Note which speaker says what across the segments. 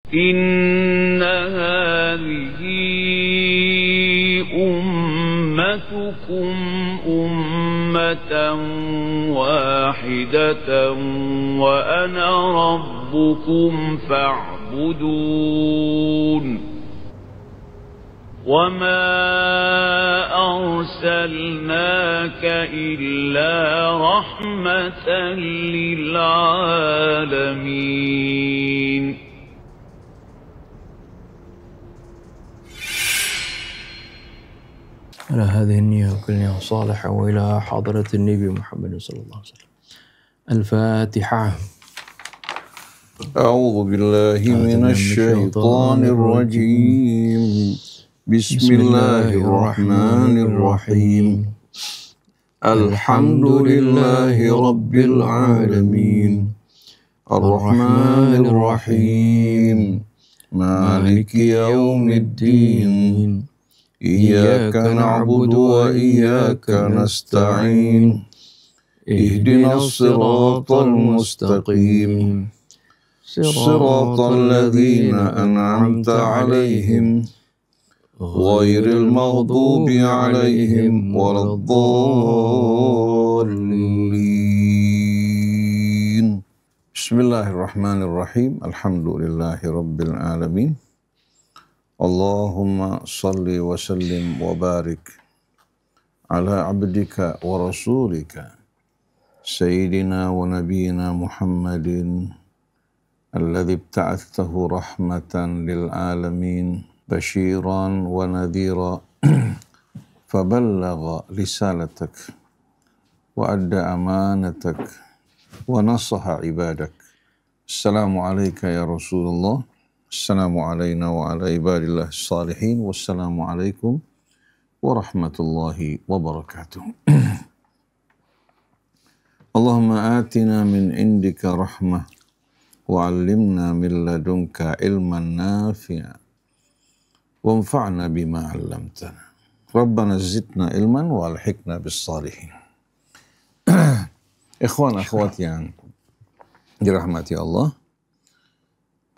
Speaker 1: إن هذه أمتكم أمة واحدة وأنا ربكم فاعبدون وما أرسلناك إلا رحمة للعالمين.
Speaker 2: على هذه النية وكلها صالحة وإلى حضرة النبي محمد صلى الله عليه وسلم. الفاتحة.
Speaker 3: أعوذ بالله من الشيطان الرجيم. بسم الله الرحمن الرحيم. الحمد لله رب العالمين الرحمن الرحيم مالك يوم الدين إياك نعبد وإياك نستعين اهدنا الصراط المستقيم صراط الذين أنعمت عليهم غير المغضوب عليهم ولا الضالين. بسم الله الرحمن الرحيم. الحمد لله رب العالمين. Allahumma salli wa sallim wa barik ala abdika wa rasulika sayyidina wa nabiyina Muhammadin alladhi ibta'athtahu rahmatan lil alamin bashiran wa nadhira faballagha risalatak wa adda amanatak wa nasaha ibadak. Assalamu alayka ya Rasulullah. Assalamu alayna wa ala ibadillah salihin. Wassalamu alaikum warahmatullahi wabarakatuh. Allahumma atina min indika rahmah wa allimna min ladunka ilman nafi'a wanfa'na bima 'allamtana. Rabbana zidna ilman wa alhiqna bis salihin. Ikhwan akhwat yang dirahmati Allah,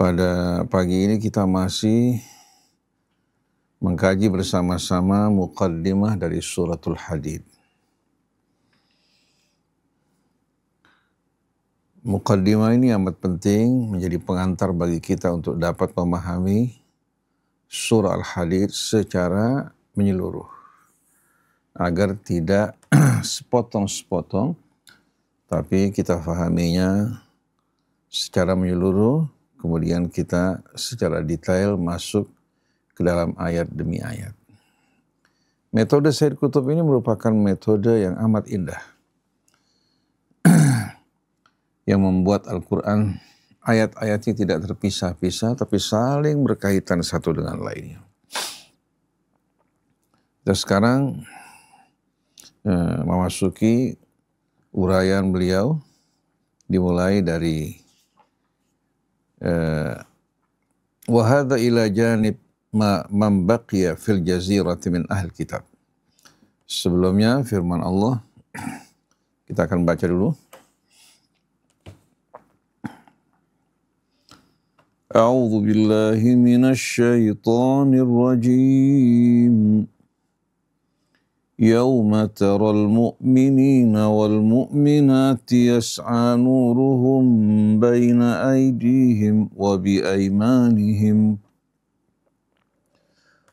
Speaker 3: pada pagi ini kita masih mengkaji bersama-sama muqaddimah dari suratul Hadid. Muqaddimah ini amat penting, menjadi pengantar bagi kita untuk dapat memahami surah Al-Hadid secara menyeluruh, agar tidak sepotong-sepotong, tapi kita fahaminya secara menyeluruh. Kemudian kita secara detail masuk ke dalam ayat demi ayat. Metode Sayyid Qutb ini merupakan metode yang amat indah, yang membuat Al-Quran ayat-ayatnya tidak terpisah-pisah, tapi saling berkaitan satu dengan lainnya. Dan sekarang memasuki uraian beliau, dimulai dari wa hadza ila janib man baqiya fil jazirati min ahli kitab. Sebelumnya firman Allah kita akan baca dulu. A'udzu billahi minasy syaithanir rajim. يوم ترى المؤمنين والمؤمنات يسعى نورهم بين أيديهم وبأيمانهم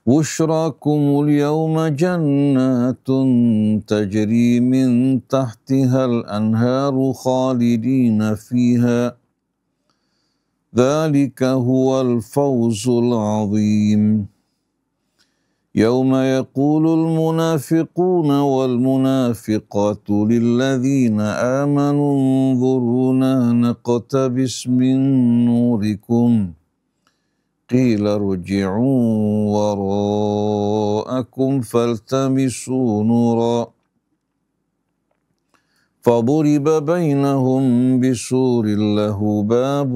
Speaker 3: بشراكم اليوم جنات تجري من تحتها الأنهار خالدين فيها ذلك هو الفوز العظيم. يوم يقول المنافقون والمنافقات للذين آمنوا انظرونا نقتبس من نوركم قيل ارجعوا وراءكم فالتمسوا نورا فضرب بينهم بسور له باب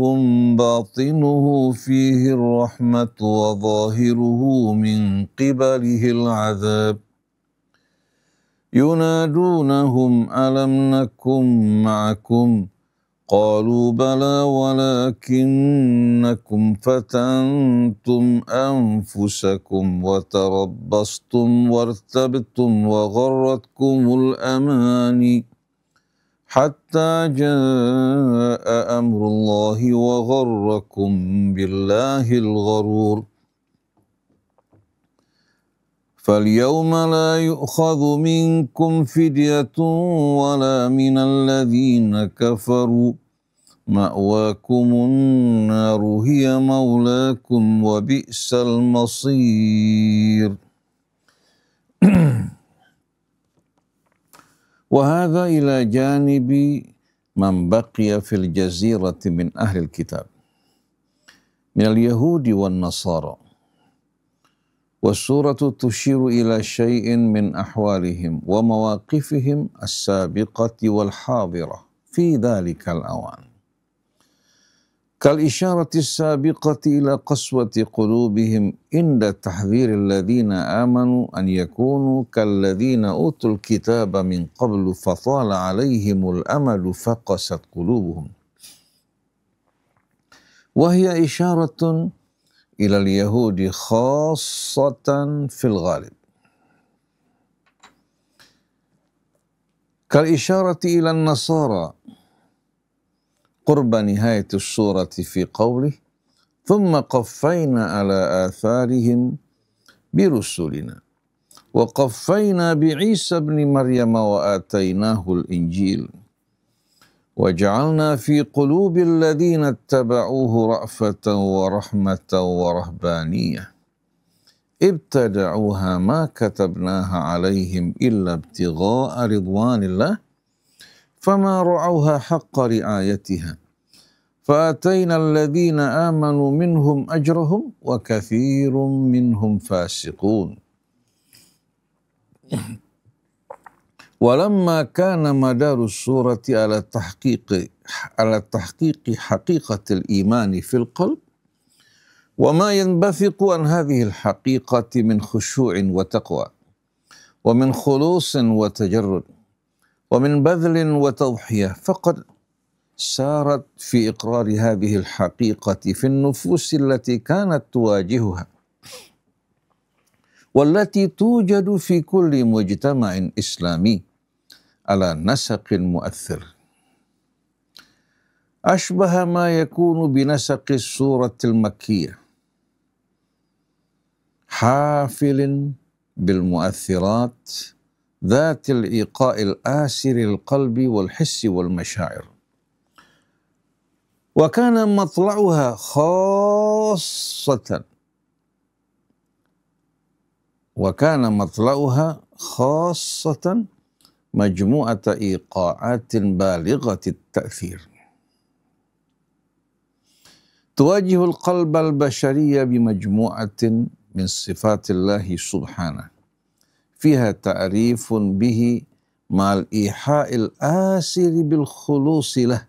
Speaker 3: باطنه فيه الرحمة وظاهره من قبله العذاب ينادونهم ألم نكن معكم قالوا بلى ولكنكم فتنتم أنفسكم وتربصتم وارتبتم وغرتكم الأماني حتى جاء أمر الله وغركم بالله الغرور فاليوم لا يؤخذ منكم فدية ولا من الذين كفروا مأواكم النار هي مولاكم وبئس المصير. وهذا إلى جانب من بقي في الجزيرة من أهل الكتاب من اليهود والنصارى. والسورة تشير إلى شيء من أحوالهم ومواقفهم السابقة والحاضرة في ذلك الأوان، كالإشارة السابقة إلى قسوة قلوبهم عند تحذير الذين آمنوا أن يكونوا كالذين أوتوا الكتاب من قبل فطال عليهم الأمل فقست قلوبهم، وهي إشارة إلى اليهود خاصة في الغالب، كالإشارة إلى النصارى قرب نهاية السورة في قوله ثم قفينا على آثارهم برسلنا وقفينا بعيسى ابن مريم وآتيناه الإنجيل وجعلنا في قلوب الذين اتبعوه رأفة ورحمة ورهبانية ابتدعوها ما كتبناها عليهم إلا ابتغاء رضوان الله فما رعوها حق رعايتها فآتينا الذين آمنوا منهم أجرهم وكثير منهم فاسقون. ولما كان مدار السورة على تحقيق حقيقة الإيمان في القلب وما ينبثق عن هذه الحقيقة من خشوع وتقوى ومن خلوص وتجرد ومن بذل وتضحية، فقد سارت في إقرار هذه الحقيقة في النفوس التي كانت تواجهها والتي توجد في كل مجتمع إسلامي على نسق مؤثر أشبه ما يكون بنسق السورة المكية، حافل بالمؤثرات ذات الإيقاء الآسر للقلب والحس والمشاعر، وكان مطلعها خاصة مجموعة إيقاعات بالغة التأثير تواجه القلب البشري بمجموعة من صفات الله سبحانه فيها تعريف به مع الإيحاء الآسر بالخلوص له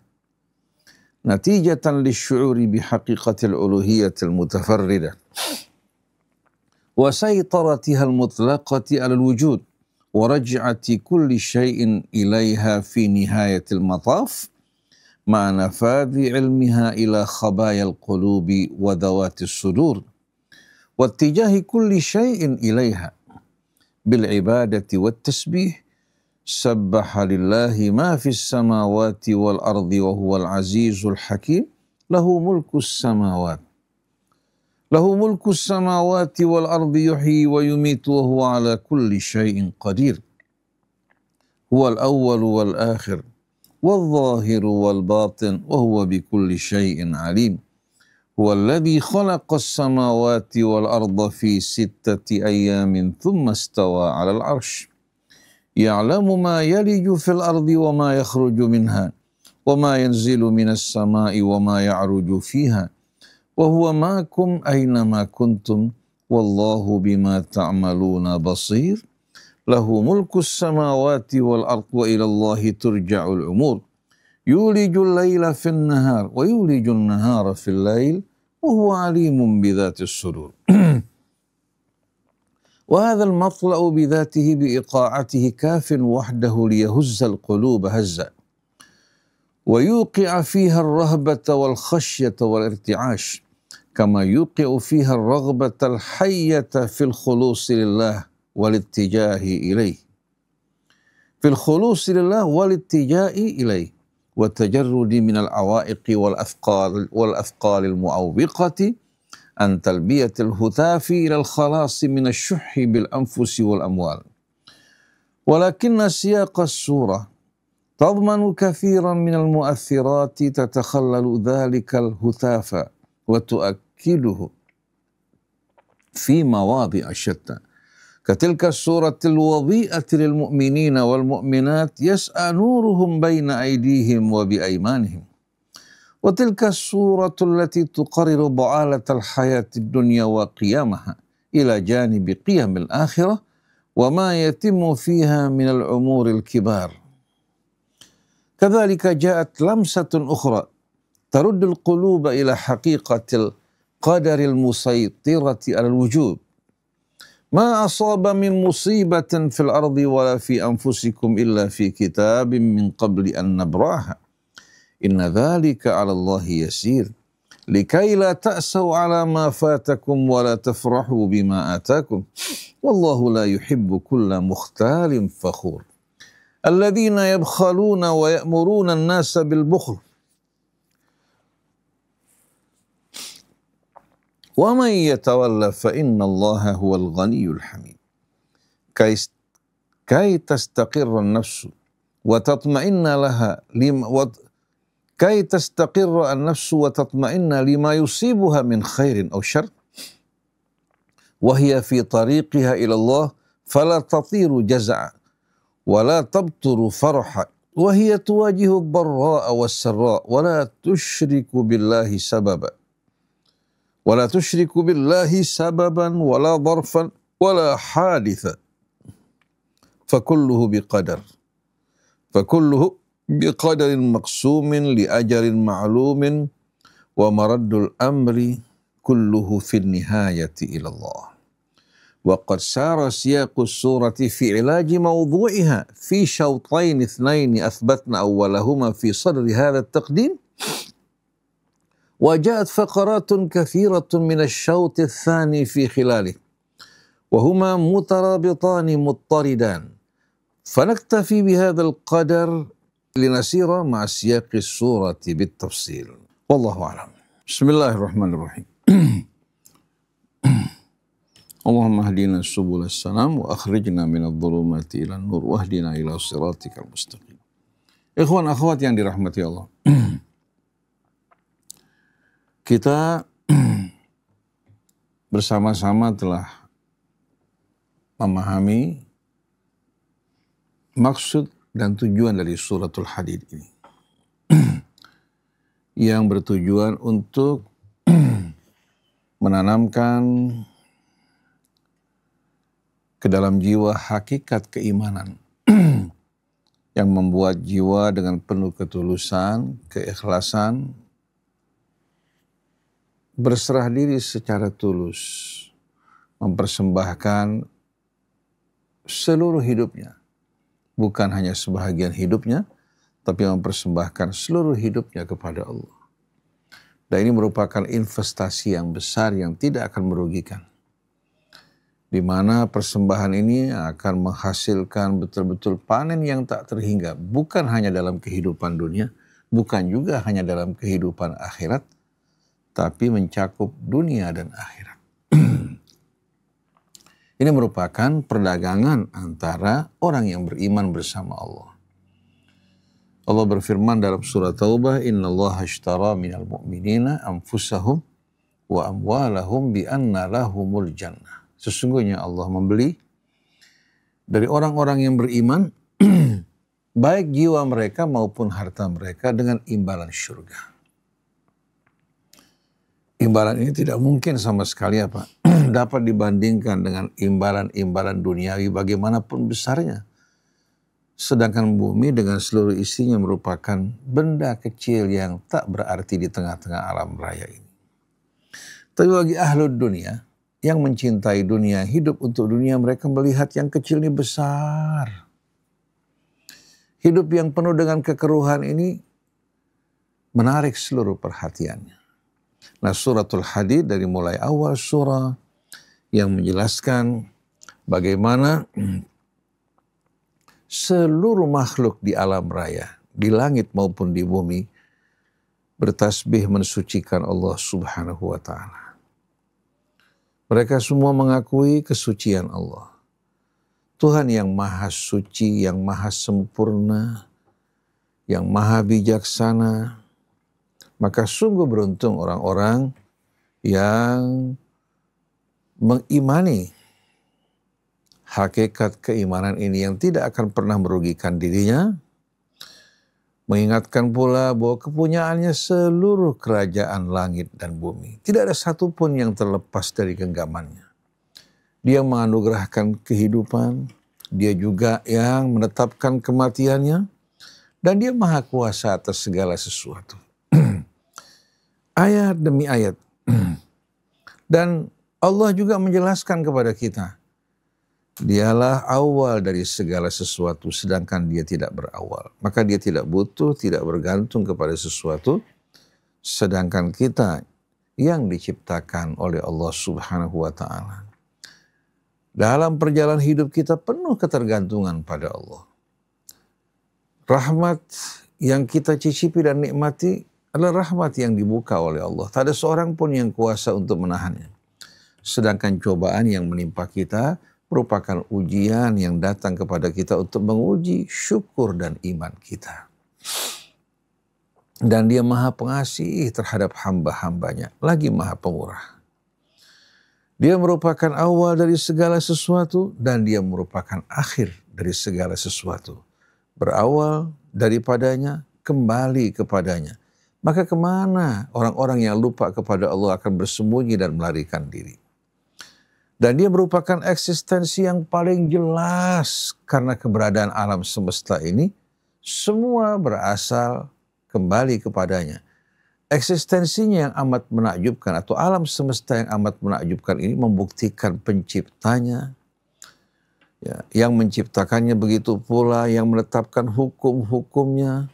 Speaker 3: نتيجة للشعور بحقيقة الألوهية المتفردة وسيطرتها المطلقة على الوجود ورجعة كل شيء إليها في نهاية المطاف مع نفاذ علمها إلى خبايا القلوب وذوات الصدور واتجاه كل شيء إليها بالعبادة والتسبيح. سبح لله ما في السماوات والأرض وهو العزيز الحكيم له ملك السماوات والأرض يحيي ويميت وهو على كل شيء قدير هو الأول والآخر والظاهر والباطن وهو بكل شيء عليم هو الذي خلق السماوات والأرض في 6 أيام ثم استوى على العرش يعلم ما يلج في الأرض وما يخرج منها وما ينزل من السماء وما يعرج فيها وهو معكم أينما كنتم والله بما تعملون بصير له ملك السماوات والأرض وإلى الله ترجع الأمور يولج الليل في النهار ويولج النهار في الليل وهو عليم بذات الصدور. وهذا المطلع بذاته بإيقاعته كاف وحده ليهز القلوب هزا wa yuqi'a fiha ar-rahbata wal khasyata wal irti'ash kama yuqi'u fiha ar-raghbata al-hayyata fil khulus lillah wal ittijahi ilaih fil khulus lillah wal ittijahi ilaih wa tajarrudi min al-awaiqi wal athqal al-mu'awwiqati an talbiyatil hutafi ila al-khalasi min asy-syuhhi bil anfusi wal amwal. Walakinna siyaqas surah tadmanu kathiran min al-mu'athirati tatakhallalu dhalika al-hutafa wa tu'akkiduhu fi mawadhi'a syatta. Katilka suratil wadhi'ati lil mu'minina wal mu'minat yas'a nuruhum baina aydihim wa bi aymanihim. وتلك السورة التي تقرر ضعالة الحياة الدنيا وقيامها إلى جانب قيم الآخرة وما يتم فيها من الأمور الكبار. كذلك جاءت لمسة أخرى ترد القلوب إلى حقيقة القدر المسيطرة على الوجود. ما أصاب من مصيبة في الأرض ولا في أنفسكم إلا في كتاب من قبل أن نبرأها. Inna dzalika 'ala Allahi yasir likai la ta'sau 'ala ma fatakum wa la tafrahu bima atakum wallahu la yuhibbu kulla mukhtalin fakhur alladzina yabkhaluna wa ya'muruna an-nasa bil bukhl wa man yatawalla fa inna Allaha huwal ghaniyyul hamid kai tastaqirra an-nafsu wa tatma'inna laha كي تستقر النفس وتطمئن لما يصيبها من خير أو شر وهي في طريقها إلى الله فلا تطير جزعا ولا تبطر فرحا وهي تواجه الضراء والسراء ولا تشرك بالله سببا ولا ظرفا ولا حادثا فكله بقدر مقسوم لأجل معلوم ومرد الأمر كله في النهاية إلى الله. وقد سار سياق السورة في علاج موضوعها في شوطين اثنين أثبتنا أولهما في صدر هذا التقديم وجاءت فقرات كثيرة من الشوط الثاني في خلاله وهما مترابطان مضطردان فنكتفي بهذا القدر linasira ma siyaqis surati bitafsil. Wallahu a'lam. Bismillahirrahmanirrahim. Allahumma hdina subulas salam wa akhrijna minadh dhulumati ilan nur wahdina ila siratikal mustaqim. Ikhwan akhwat yang dirahmati Allah. Kita bersama-sama telah memahami maksud dan tujuan dari suratul Hadid ini yang bertujuan untuk menanamkan ke dalam jiwa hakikat keimanan yang membuat jiwa dengan penuh ketulusan, keikhlasan, berserah diri secara tulus, mempersembahkan seluruh hidupnya. Bukan hanya sebahagian hidupnya, tapi mempersembahkan seluruh hidupnya kepada Allah. Dan ini merupakan investasi yang besar yang tidak akan merugikan. Di mana persembahan ini akan menghasilkan betul-betul panen yang tak terhingga. Bukan hanya dalam kehidupan dunia, bukan juga hanya dalam kehidupan akhirat, tapi mencakup dunia dan akhirat. Ini merupakan perdagangan antara orang yang beriman bersama Allah. Allah berfirman dalam surah Taubah, Innallaha ashtara minal mu'minina anfusahum wa amwalahum bi anna lahumul jannah. Sesungguhnya Allah membeli dari orang-orang yang beriman, baik jiwa mereka maupun harta mereka dengan imbalan surga. Imbalan ini tidak mungkin sama sekali dapat dibandingkan dengan imbalan-imbalan duniawi bagaimanapun besarnya. Sedangkan bumi dengan seluruh isinya merupakan benda kecil yang tak berarti di tengah-tengah alam raya ini. Tapi bagi ahlul dunia yang mencintai dunia, hidup untuk dunia, mereka melihat yang kecil ini besar. Hidup yang penuh dengan kekeruhan ini menarik seluruh perhatiannya. Nah, suratul Hadid dari mulai awal surah yang menjelaskan bagaimana seluruh makhluk di alam raya, di langit maupun di bumi, bertasbih mensucikan Allah Subhanahu wa ta'ala. Mereka semua mengakui kesucian Allah. Tuhan yang maha suci, yang maha sempurna, yang maha bijaksana. Maka sungguh beruntung orang-orang yang mengimani hakikat keimanan ini yang tidak akan pernah merugikan dirinya. Mengingatkan pula bahwa kepunyaannya seluruh kerajaan langit dan bumi. Tidak ada satupun yang terlepas dari genggamannya. Dia menganugerahkan kehidupan, dia juga yang menetapkan kematiannya, dan dia maha kuasa atas segala sesuatu. Ayat demi ayat. Dan Allah juga menjelaskan kepada kita, dialah awal dari segala sesuatu, sedangkan dia tidak berawal. Maka dia tidak butuh, tidak bergantung kepada sesuatu, sedangkan kita yang diciptakan oleh Allah Subhanahu wa ta'ala. Dalam perjalanan hidup kita penuh ketergantungan pada Allah. Rahmat yang kita cicipi dan nikmati adalah rahmat yang dibuka oleh Allah. Tak ada seorang pun yang kuasa untuk menahannya. Sedangkan cobaan yang menimpa kita merupakan ujian yang datang kepada kita untuk menguji syukur dan iman kita. Dan dia maha pengasih terhadap hamba-hambanya, lagi maha pemurah. Dia merupakan awal dari segala sesuatu dan dia merupakan akhir dari segala sesuatu. Berawal daripadanya, kembali kepadanya. Maka kemana orang-orang yang lupa kepada Allah akan bersembunyi dan melarikan diri. Dan dia merupakan eksistensi yang paling jelas karena keberadaan alam semesta ini semua berasal kembali kepadanya. Eksistensinya yang amat menakjubkan atau alam semesta yang amat menakjubkan ini membuktikan penciptanya, ya, yang menciptakannya begitu pula yang menetapkan hukum-hukumnya,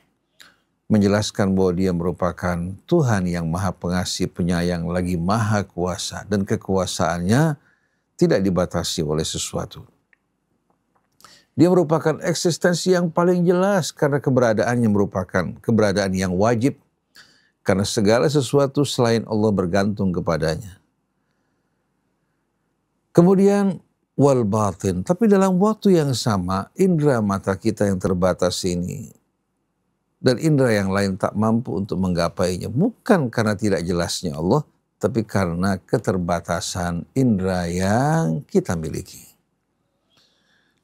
Speaker 3: menjelaskan bahwa dia merupakan Tuhan yang maha pengasih, penyayang, lagi maha kuasa, dan kekuasaannya tidak dibatasi oleh sesuatu. Dia merupakan eksistensi yang paling jelas karena keberadaannya merupakan keberadaan yang wajib, karena segala sesuatu selain Allah bergantung kepadanya. Kemudian wal batin, tapi dalam waktu yang sama indera mata kita yang terbatas ini dan indera yang lain tak mampu untuk menggapainya, bukan karena tidak jelasnya Allah, tapi karena keterbatasan indera yang kita miliki.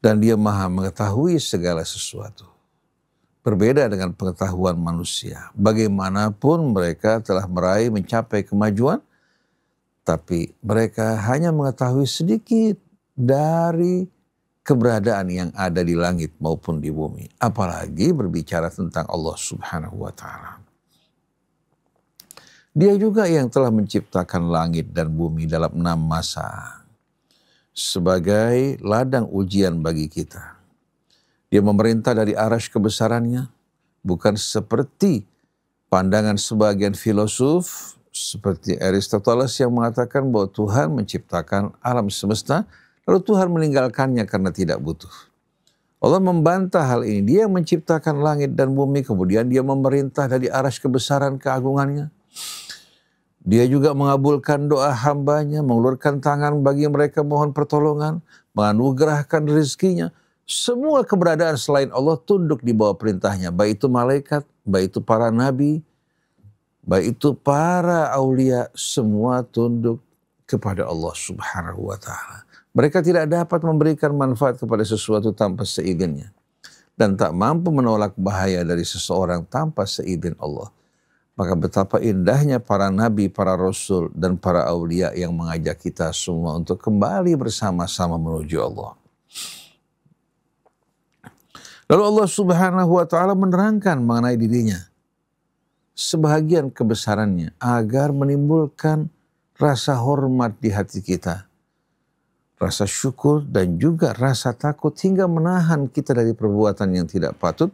Speaker 3: Dan dia maha mengetahui segala sesuatu. Berbeda dengan pengetahuan manusia. Bagaimanapun mereka telah meraih mencapai kemajuan, tapi mereka hanya mengetahui sedikit dari keberadaan yang ada di langit maupun di bumi. Apalagi berbicara tentang Allah Subhanahu wa ta'ala. Dia juga yang telah menciptakan langit dan bumi dalam 6 masa sebagai ladang ujian bagi kita. Dia memerintah dari arasy kebesarannya, bukan seperti pandangan sebagian filosof seperti Aristoteles yang mengatakan bahwa Tuhan menciptakan alam semesta, lalu Tuhan meninggalkannya karena tidak butuh. Allah membantah hal ini. Dia yang menciptakan langit dan bumi, kemudian dia memerintah dari arasy kebesaran keagungannya. Dia juga mengabulkan doa hambanya, mengulurkan tangan bagi mereka mohon pertolongan, menganugerahkan rezekinya. Semua keberadaan selain Allah tunduk di bawah perintahnya, baik itu malaikat, baik itu para nabi, baik itu para aulia, semua tunduk kepada Allah Subhanahu wa ta'ala. Mereka tidak dapat memberikan manfaat kepada sesuatu tanpa seizinnya, dan tak mampu menolak bahaya dari seseorang tanpa seizin Allah. Maka betapa indahnya para nabi, para rasul, dan para aulia yang mengajak kita semua untuk kembali bersama-sama menuju Allah. Lalu Allah Subhanahu wa ta'ala menerangkan mengenai dirinya sebahagian kebesarannya agar menimbulkan rasa hormat di hati kita, rasa syukur dan juga rasa takut hingga menahan kita dari perbuatan yang tidak patut,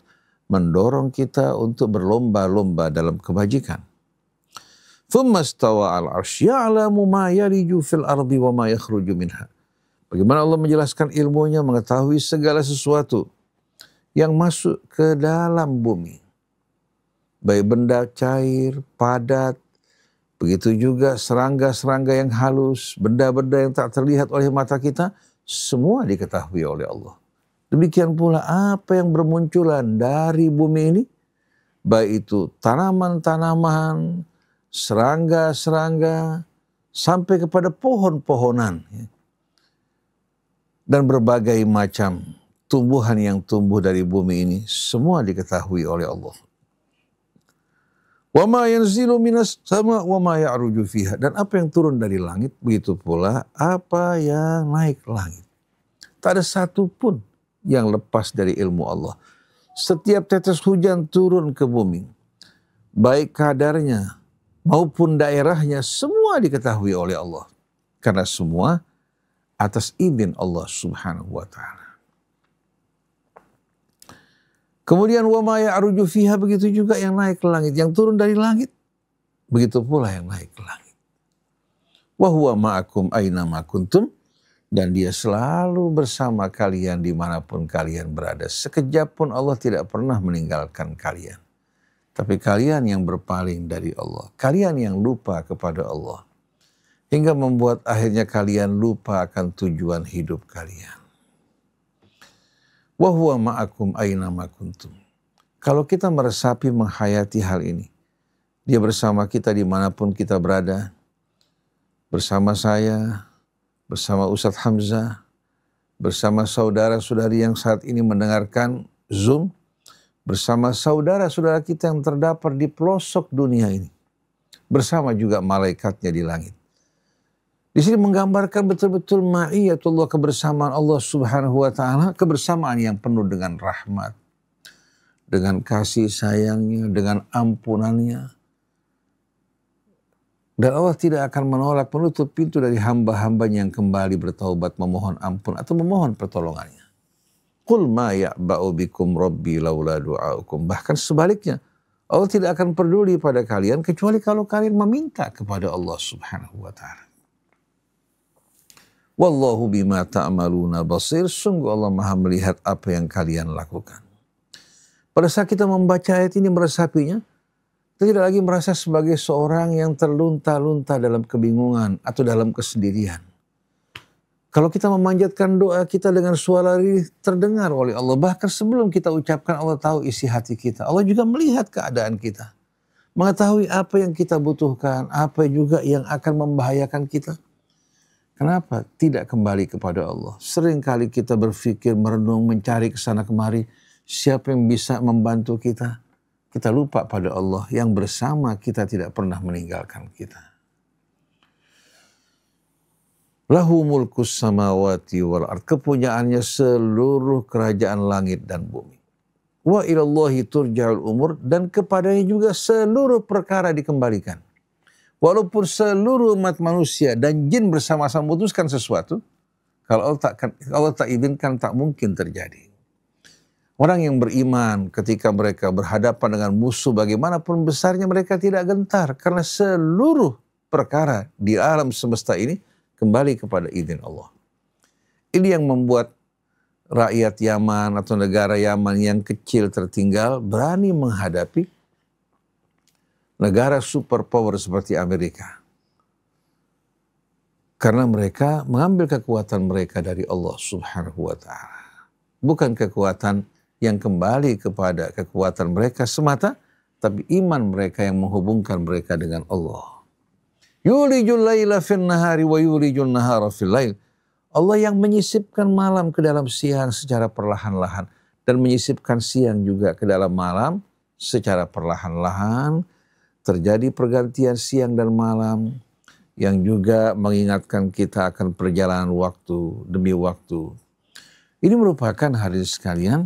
Speaker 3: mendorong kita untuk berlomba-lomba dalam kebajikan. Thumma istawa al-'arsy ya'lamu ma yaliju fil ardi wa ma yakhruju minha. Bagaimana Allah menjelaskan ilmunya, mengetahui segala sesuatu yang masuk ke dalam bumi. Baik benda cair, padat, begitu juga serangga-serangga yang halus, benda-benda yang tak terlihat oleh mata kita, semua diketahui oleh Allah. Demikian pula apa yang bermunculan dari bumi ini, baik itu tanaman-tanaman, serangga-serangga, sampai kepada pohon-pohonan, dan berbagai macam tumbuhan yang tumbuh dari bumi ini, semua diketahui oleh Allah. Wa ma yanzilu minas sama wa ma ya'ruju fiha, dan apa yang turun dari langit, begitu pula apa yang naik langit. Tak ada satu pun yang lepas dari ilmu Allah. Setiap tetes hujan turun ke bumi, baik kadarnya maupun daerahnya, semua diketahui oleh Allah. Karena semua atas izin Allah subhanahu wa ta'ala. Kemudian wa ma ya'ruju fiha, begitu juga yang naik ke langit, yang turun dari langit, begitu pula yang naik ke langit. Wa huwa ma'akum aina ma kuntum, dan dia selalu bersama kalian dimanapun kalian berada. Sekejap pun Allah tidak pernah meninggalkan kalian. Tapi kalian yang berpaling dari Allah, kalian yang lupa kepada Allah, hingga membuat akhirnya kalian lupa akan tujuan hidup kalian. Wa huwa ma'akum aina ma kuntum. Kalau kita meresapi, menghayati hal ini, dia bersama kita dimanapun kita berada, bersama saya, bersama Ustadz Hamzah, bersama saudara-saudari yang saat ini mendengarkan Zoom, bersama saudara-saudara kita yang terdapat di pelosok dunia ini, bersama juga malaikatnya di langit. Di sini menggambarkan betul-betul ma'iyatullah, kebersamaan Allah subhanahu wa ta'ala, kebersamaan yang penuh dengan rahmat, dengan kasih sayangnya, dengan ampunannya. Dan Allah tidak akan menolak, menutup pintu dari hamba-hambanya yang kembali bertaubat, memohon ampun atau memohon pertolongannya. Qul ma ya'ba'u bikum rabbi laula du'aukum. Bahkan sebaliknya, Allah tidak akan peduli pada kalian kecuali kalau kalian meminta kepada Allah subhanahu wa ta'ala. Wallahu bima ta'maluna basir. Sungguh Allah maha melihat apa yang kalian lakukan. Pada saat kita membaca ayat ini, meresapinya, kita tidak lagi merasa sebagai seorang yang terlunta-lunta dalam kebingungan atau dalam kesendirian. Kalau kita memanjatkan doa kita dengan suara lirih, terdengar oleh Allah. Bahkan sebelum kita ucapkan, Allah tahu isi hati kita. Allah juga melihat keadaan kita, mengetahui apa yang kita butuhkan, apa juga yang akan membahayakan kita. Kenapa tidak kembali kepada Allah? Seringkali kita berpikir, merenung, mencari kesana kemari, siapa yang bisa membantu kita. Kita lupa pada Allah yang bersama kita, tidak pernah meninggalkan kita. Lahu mulkus samawati wal ard. Kepunyaannya seluruh kerajaan langit dan bumi. Wa ilallahi turja'ul umur. Dan kepadanya juga seluruh perkara dikembalikan. Walaupun seluruh umat manusia dan jin bersama-sama memutuskan sesuatu, kalau Allah tak izinkan, tak mungkin terjadi. Orang yang beriman ketika mereka berhadapan dengan musuh bagaimanapun besarnya, mereka tidak gentar. Karena seluruh perkara di alam semesta ini kembali kepada izin Allah. Ini yang membuat rakyat Yaman atau negara Yaman yang kecil tertinggal berani menghadapi negara superpower seperti Amerika. Karena mereka mengambil kekuatan mereka dari Allah subhanahu wa ta'ala. Bukan kekuatan yang kembali kepada kekuatan mereka semata, tapi iman mereka yang menghubungkan mereka dengan Allah. Yulijul laila fin nahari wa yulijul nahara fil lail. Allah yang menyisipkan malam ke dalam siang secara perlahan-lahan, dan menyisipkan siang juga ke dalam malam secara perlahan-lahan. Terjadi pergantian siang dan malam yang juga mengingatkan kita akan perjalanan waktu demi waktu. Ini merupakan hadirin sekalian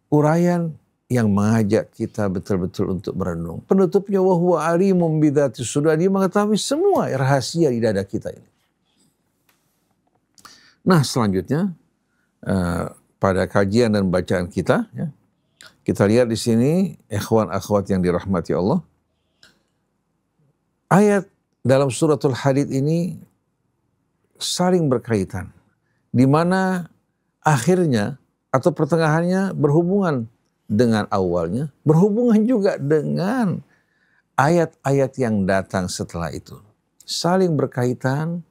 Speaker 3: uraian yang mengajak kita betul-betul untuk merenung. Penutupnya, wa huwa alimum bidzati sudur. Dia mengetahui semua rahasia di dada kita ini. Nah, selanjutnya pada kajian dan bacaan kita, ya, kita lihat di sini, ikhwan akhwat yang dirahmati Allah, ayat dalam suratul Hadid ini saling berkaitan, di mana akhirnya atau pertengahannya berhubungan dengan awalnya, berhubungan juga dengan ayat-ayat yang datang setelah itu. Saling berkaitan,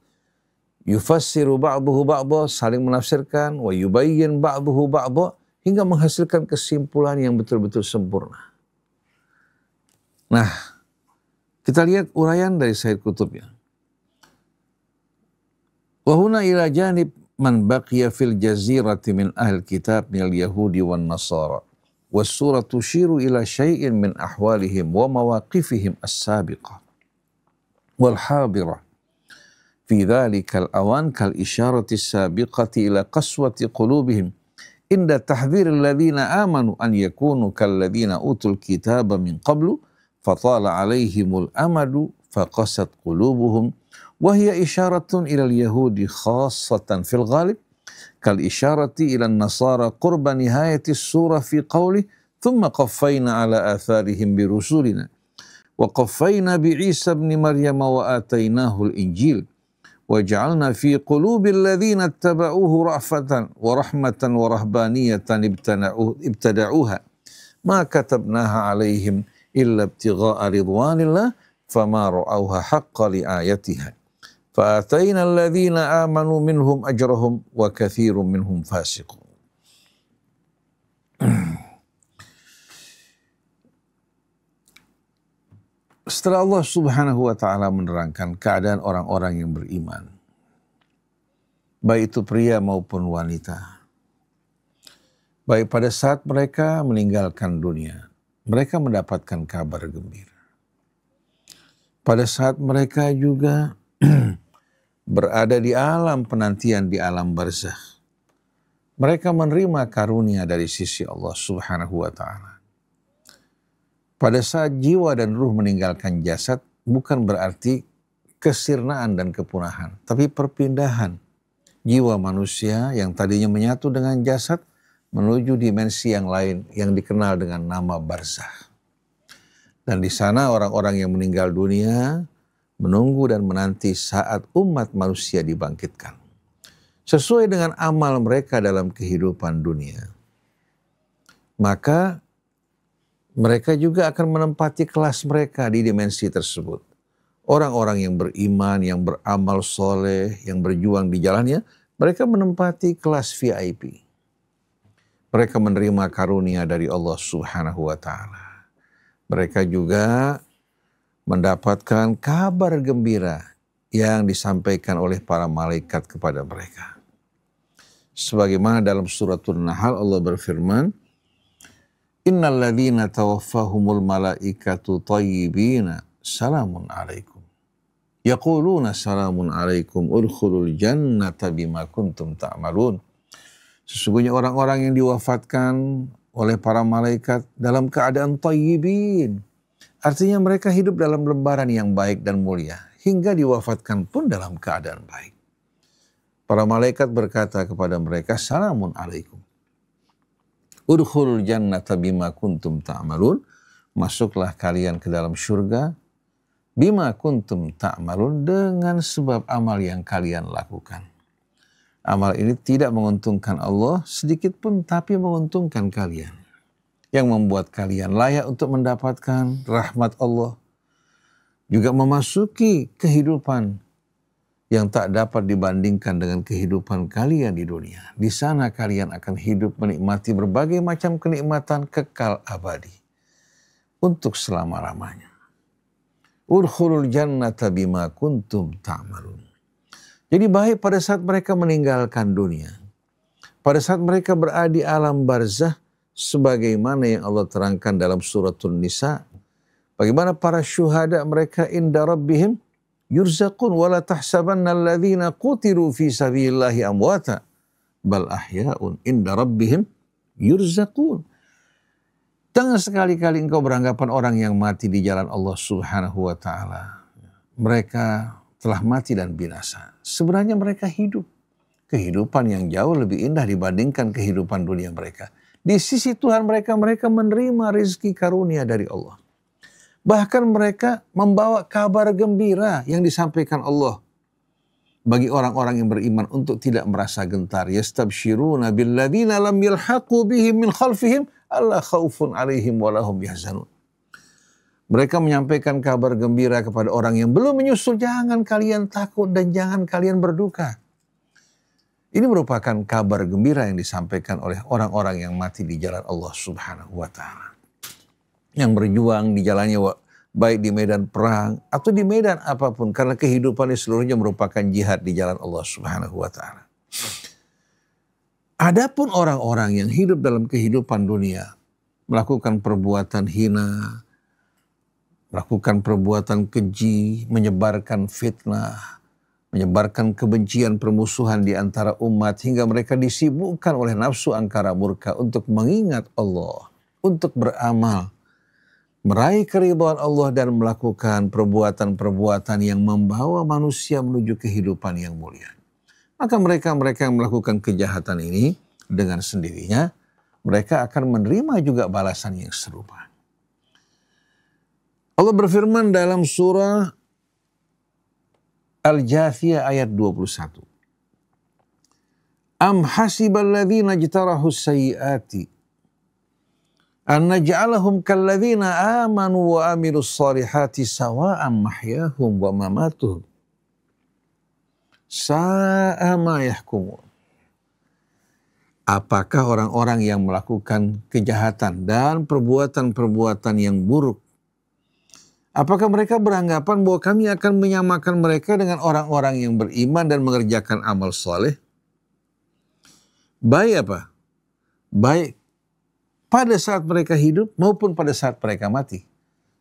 Speaker 3: yufassiru ba'duhu ba'dha, saling menafsirkan, wa yubayyin ba'duhu ba'dha, hingga menghasilkan kesimpulan yang betul-betul sempurna. Nah, kita lihat uraian dari Sayyid Qutb ya. Wa huna ila janib man baqiya fil jazirati min ahli kitab minal yahudi wan nasara. Was surah tushiru ila syai'in min ahwalihim wa mawaqifihim as-sabiqah wal hadirah. Fi dhalikal awan kal isyarati as-sabiqati ila qaswati qulubihim inda tahdhir alladhina amanu an yakunu kalladhina utul kitaba min qablu fatala alaihimul amadu faqasat qulubuhum wa hiya isyaratun ila al-yahudi khassatan fil ghalib kal isyarati ila an-nasara qurba nihayati as-surah fi qawli thumma qaffayna ala atharihim bi rusulina wa qaffayna bi Isa ibn Maryam wa atainahu al-injil وَجَعَلْنَا فِي قُلُوبِ الَّذِينَ اتَّبَعُوهُ رَأْفَةً وَرَحْمَةً وَرَهْبَانِيَّةً ابْتَدَعُوهَا مَا كَتَبْنَاهَا عَلَيْهِمْ إِلَّا ابْتِغَاءَ رِضْوَانِ اللَّهِ فَمَا رَأَوْهَا حَقَّ رِعَايَتِهَا فَآتَيْنَا الَّذِينَ آمَنُوا مِنْهُمْ أَجْرَهُمْ وَكَثِيرٌ مِنْهُمْ فَاسِقُونَ. Setelah Allah Subhanahu wa ta'ala menerangkan keadaan orang-orang yang beriman, baik itu pria maupun wanita, baik pada saat mereka meninggalkan dunia, mereka mendapatkan kabar gembira. Pada saat mereka juga berada di alam penantian, di alam barzakh, mereka menerima karunia dari sisi Allah Subhanahu wa ta'ala. Pada saat jiwa dan ruh meninggalkan jasad, bukan berarti kesirnaan dan kepunahan, tapi perpindahan jiwa manusia yang tadinya menyatu dengan jasad menuju dimensi yang lain yang dikenal dengan nama barzakh. Dan di sana orang-orang yang meninggal dunia menunggu dan menanti saat umat manusia dibangkitkan sesuai dengan amal mereka dalam kehidupan dunia. Maka mereka juga akan menempati kelas mereka di dimensi tersebut. Orang-orang yang beriman, yang beramal soleh, yang berjuang di jalannya, mereka menempati kelas VIP. Mereka menerima karunia dari Allah Subhanahu wa ta'ala. Mereka juga mendapatkan kabar gembira yang disampaikan oleh para malaikat kepada mereka. Sebagaimana dalam suratul Nahl Allah berfirman, Innal ladzina tawaffahumul malaikatu thayyibina salamun alaikum. Yaquluna salamun alaikum udkhulul jannata bima kuntum ta'malun. Sesungguhnya orang-orang yang diwafatkan oleh para malaikat dalam keadaan thayyibin. Artinya mereka hidup dalam lembaran yang baik dan mulia. Hingga diwafatkan pun dalam keadaan baik. Para malaikat berkata kepada mereka, salamun alaikum. Udkhulul jannata bima kuntum ta'malun. Masuklah kalian ke dalam surga. Bima kuntum ta'malun, dengan sebab amal yang kalian lakukan. Amal ini tidak menguntungkan Allah sedikit pun, tapi menguntungkan kalian. Yang membuat kalian layak untuk mendapatkan rahmat Allah. Juga memasuki kehidupan yang tak dapat dibandingkan dengan kehidupan kalian di dunia. Di sana kalian akan hidup menikmati berbagai macam kenikmatan kekal abadi. Untuk selama-lamanya. Udkhulul jannata bima kuntum ta'malun. Jadi baik pada saat mereka meninggalkan dunia. Pada saat mereka berada di alam barzakh, sebagaimana yang Allah terangkan dalam suratul Nisa. Bagaimana para syuhada mereka inda rabbihim yurzaqun wala tahsabanna alladhina qutilu fi sabilillahi amwata bal ahya'un inda rabbihim yurzaqun. Jangan sekali-kali engkau beranggapan orang yang mati di jalan Allah Subhanahu wa ta'ala mereka telah mati dan binasa. Sebenarnya mereka hidup kehidupan yang jauh lebih indah dibandingkan kehidupan dunia mereka. Di sisi Tuhan mereka menerima rezeki karunia dari Allah. Bahkan mereka membawa kabar gembira yang disampaikan Allah bagi orang-orang yang beriman untuk tidak merasa gentar. Yastabshiruna billadzina lam yalhaqu bihim min khalfihim alla khaufun alaihim wa lahum yahzanun. Mereka menyampaikan kabar gembira kepada orang yang belum menyusul, jangan kalian takut dan jangan kalian berduka. Ini merupakan kabar gembira yang disampaikan oleh orang-orang yang mati di jalan Allah Subhanahu wa Ta'ala. Yang berjuang di jalannya, baik di medan perang atau di medan apapun, karena kehidupan seluruhnya merupakan jihad di jalan Allah Subhanahu wa Ta'ala. Adapun orang-orang yang hidup dalam kehidupan dunia, melakukan perbuatan hina, melakukan perbuatan keji, menyebarkan fitnah, menyebarkan kebencian, permusuhan di antara umat, hingga mereka disibukkan oleh nafsu angkara murka untuk mengingat Allah, untuk beramal, meraih keridhaan Allah dan melakukan perbuatan-perbuatan yang membawa manusia menuju kehidupan yang mulia. Maka mereka yang melakukan kejahatan ini dengan sendirinya, mereka akan menerima juga balasan yang serupa. Allah berfirman dalam surah Al-Jathiyah ayat 21. Am hasibal ladzina jtarahu sayyiati an naj'alahum kal ladzina amanu wa amilus solihati sawa'an mahyahum wa mamatuhum sa'a ma yahkumun. Apakah orang-orang yang melakukan kejahatan dan perbuatan-perbuatan yang buruk, apakah mereka beranggapan bahwa kami akan menyamakan mereka dengan orang-orang yang beriman dan mengerjakan amal soleh? Baik apa? Baik pada saat mereka hidup maupun pada saat mereka mati.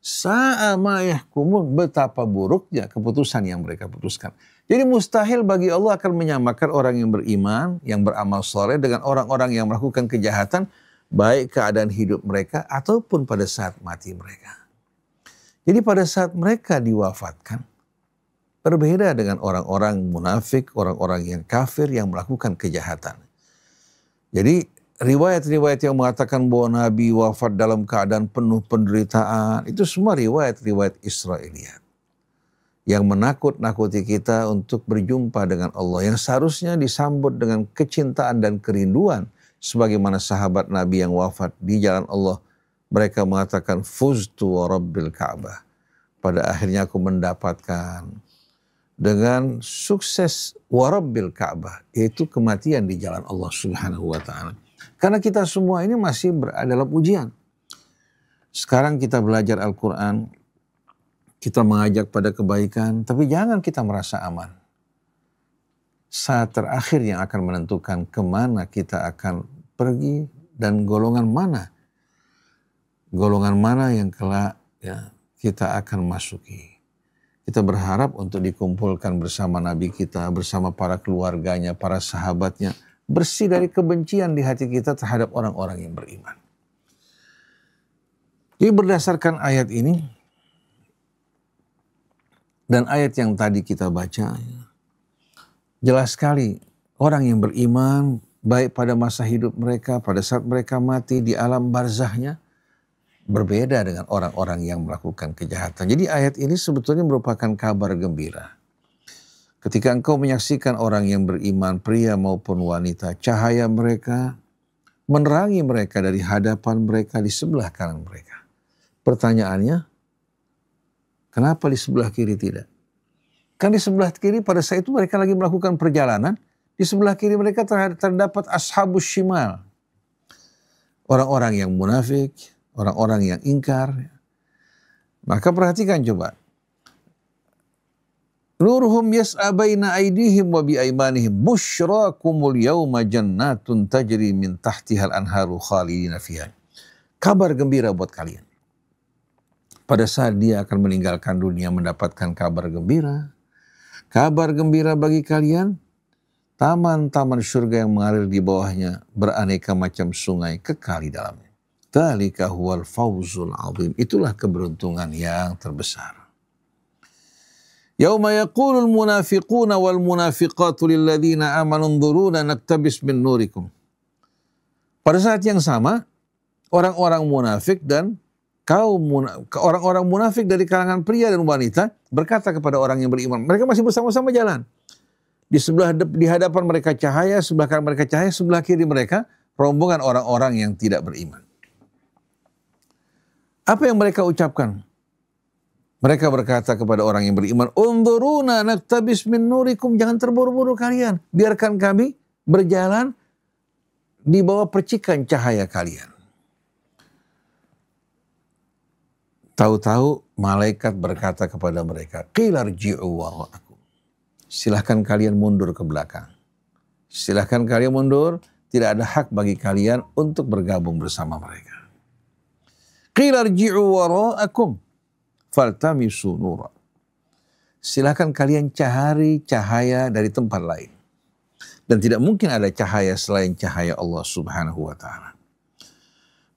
Speaker 3: Sa'a ma yahkumun, betapa buruknya keputusan yang mereka putuskan. Jadi mustahil bagi Allah akan menyamakan orang yang beriman, yang beramal soleh dengan orang-orang yang melakukan kejahatan, baik keadaan hidup mereka ataupun pada saat mati mereka. Jadi pada saat mereka diwafatkan, berbeda dengan orang-orang munafik, orang-orang yang kafir yang melakukan kejahatan. Jadi riwayat-riwayat yang mengatakan bahwa Nabi wafat dalam keadaan penuh penderitaan, itu semua riwayat-riwayat Israiliyat yang menakut-nakuti kita untuk berjumpa dengan Allah, yang seharusnya disambut dengan kecintaan dan kerinduan, sebagaimana sahabat Nabi yang wafat di jalan Allah. Mereka mengatakan, fuztu wa rabbil Ka'bah. Pada akhirnya aku mendapatkan dengan sukses wa rabbil Ka'bah, yaitu kematian di jalan Allah Subhanahu wa Ta'ala. Karena kita semua ini masih berada dalam ujian. Sekarang kita belajar Al-Quran, kita mengajak pada kebaikan, tapi jangan kita merasa aman. Saat terakhir yang akan menentukan kemana kita akan pergi dan golongan mana yang kelak ya, kita akan masuki. Kita berharap untuk dikumpulkan bersama Nabi kita, bersama para keluarganya, para sahabatnya, bersih dari kebencian di hati kita terhadap orang-orang yang beriman. Jadi berdasarkan ayat ini dan ayat yang tadi kita baca, jelas sekali orang yang beriman baik pada masa hidup mereka, pada saat mereka mati di alam barzahnya, berbeda dengan orang-orang yang melakukan kejahatan. Jadi ayat ini sebetulnya merupakan kabar gembira. Ketika engkau menyaksikan orang yang beriman, pria maupun wanita, cahaya mereka menerangi mereka dari hadapan mereka, di sebelah kanan mereka. Pertanyaannya, kenapa di sebelah kiri tidak? Kan di sebelah kiri pada saat itu mereka lagi melakukan perjalanan, di sebelah kiri mereka terdapat ashabus shimal. Orang-orang yang munafik, orang-orang yang ingkar. Maka perhatikan coba. Nuruhum yas'a baina aydihim wa bi aymanihim busyrakumul yawma jannatun tajri min tahtihal anharu khalidina fiha. Kabar gembira buat kalian. Pada saat dia akan meninggalkan dunia mendapatkan kabar gembira. Kabar gembira bagi kalian, taman-taman surga yang mengalir di bawahnya beraneka macam sungai kekal di dalamnya. Dzalika huwal fawzul azim. Itulah keberuntungan yang terbesar. Yauma yaqulul munafiquna wal munafiqatu lilladzina amanu unzuruna naktabis min nurikum. Pada saat yang sama, orang-orang munafik dan orang-orang munafik dari kalangan pria dan wanita berkata kepada orang yang beriman. Mereka masih bersama-sama jalan. Di hadapan mereka cahaya, sebelah kanan mereka cahaya, sebelah kiri mereka rombongan orang-orang yang tidak beriman. Apa yang mereka ucapkan? Mereka berkata kepada orang yang beriman, "Unzuruna naktabis min nurikum." Jangan terburu-buru kalian. Biarkan kami berjalan di bawah percikan cahaya kalian. Tahu-tahu malaikat berkata kepada mereka, "Qila rji'u wara'akum." Silahkan kalian mundur ke belakang. Silahkan kalian mundur. Tidak ada hak bagi kalian untuk bergabung bersama mereka. Qila rji'u wara'akum faltamisu nura. Silahkan kalian cari cahaya dari tempat lain. Dan tidak mungkin ada cahaya selain cahaya Allah Subhanahu wa ta'ala.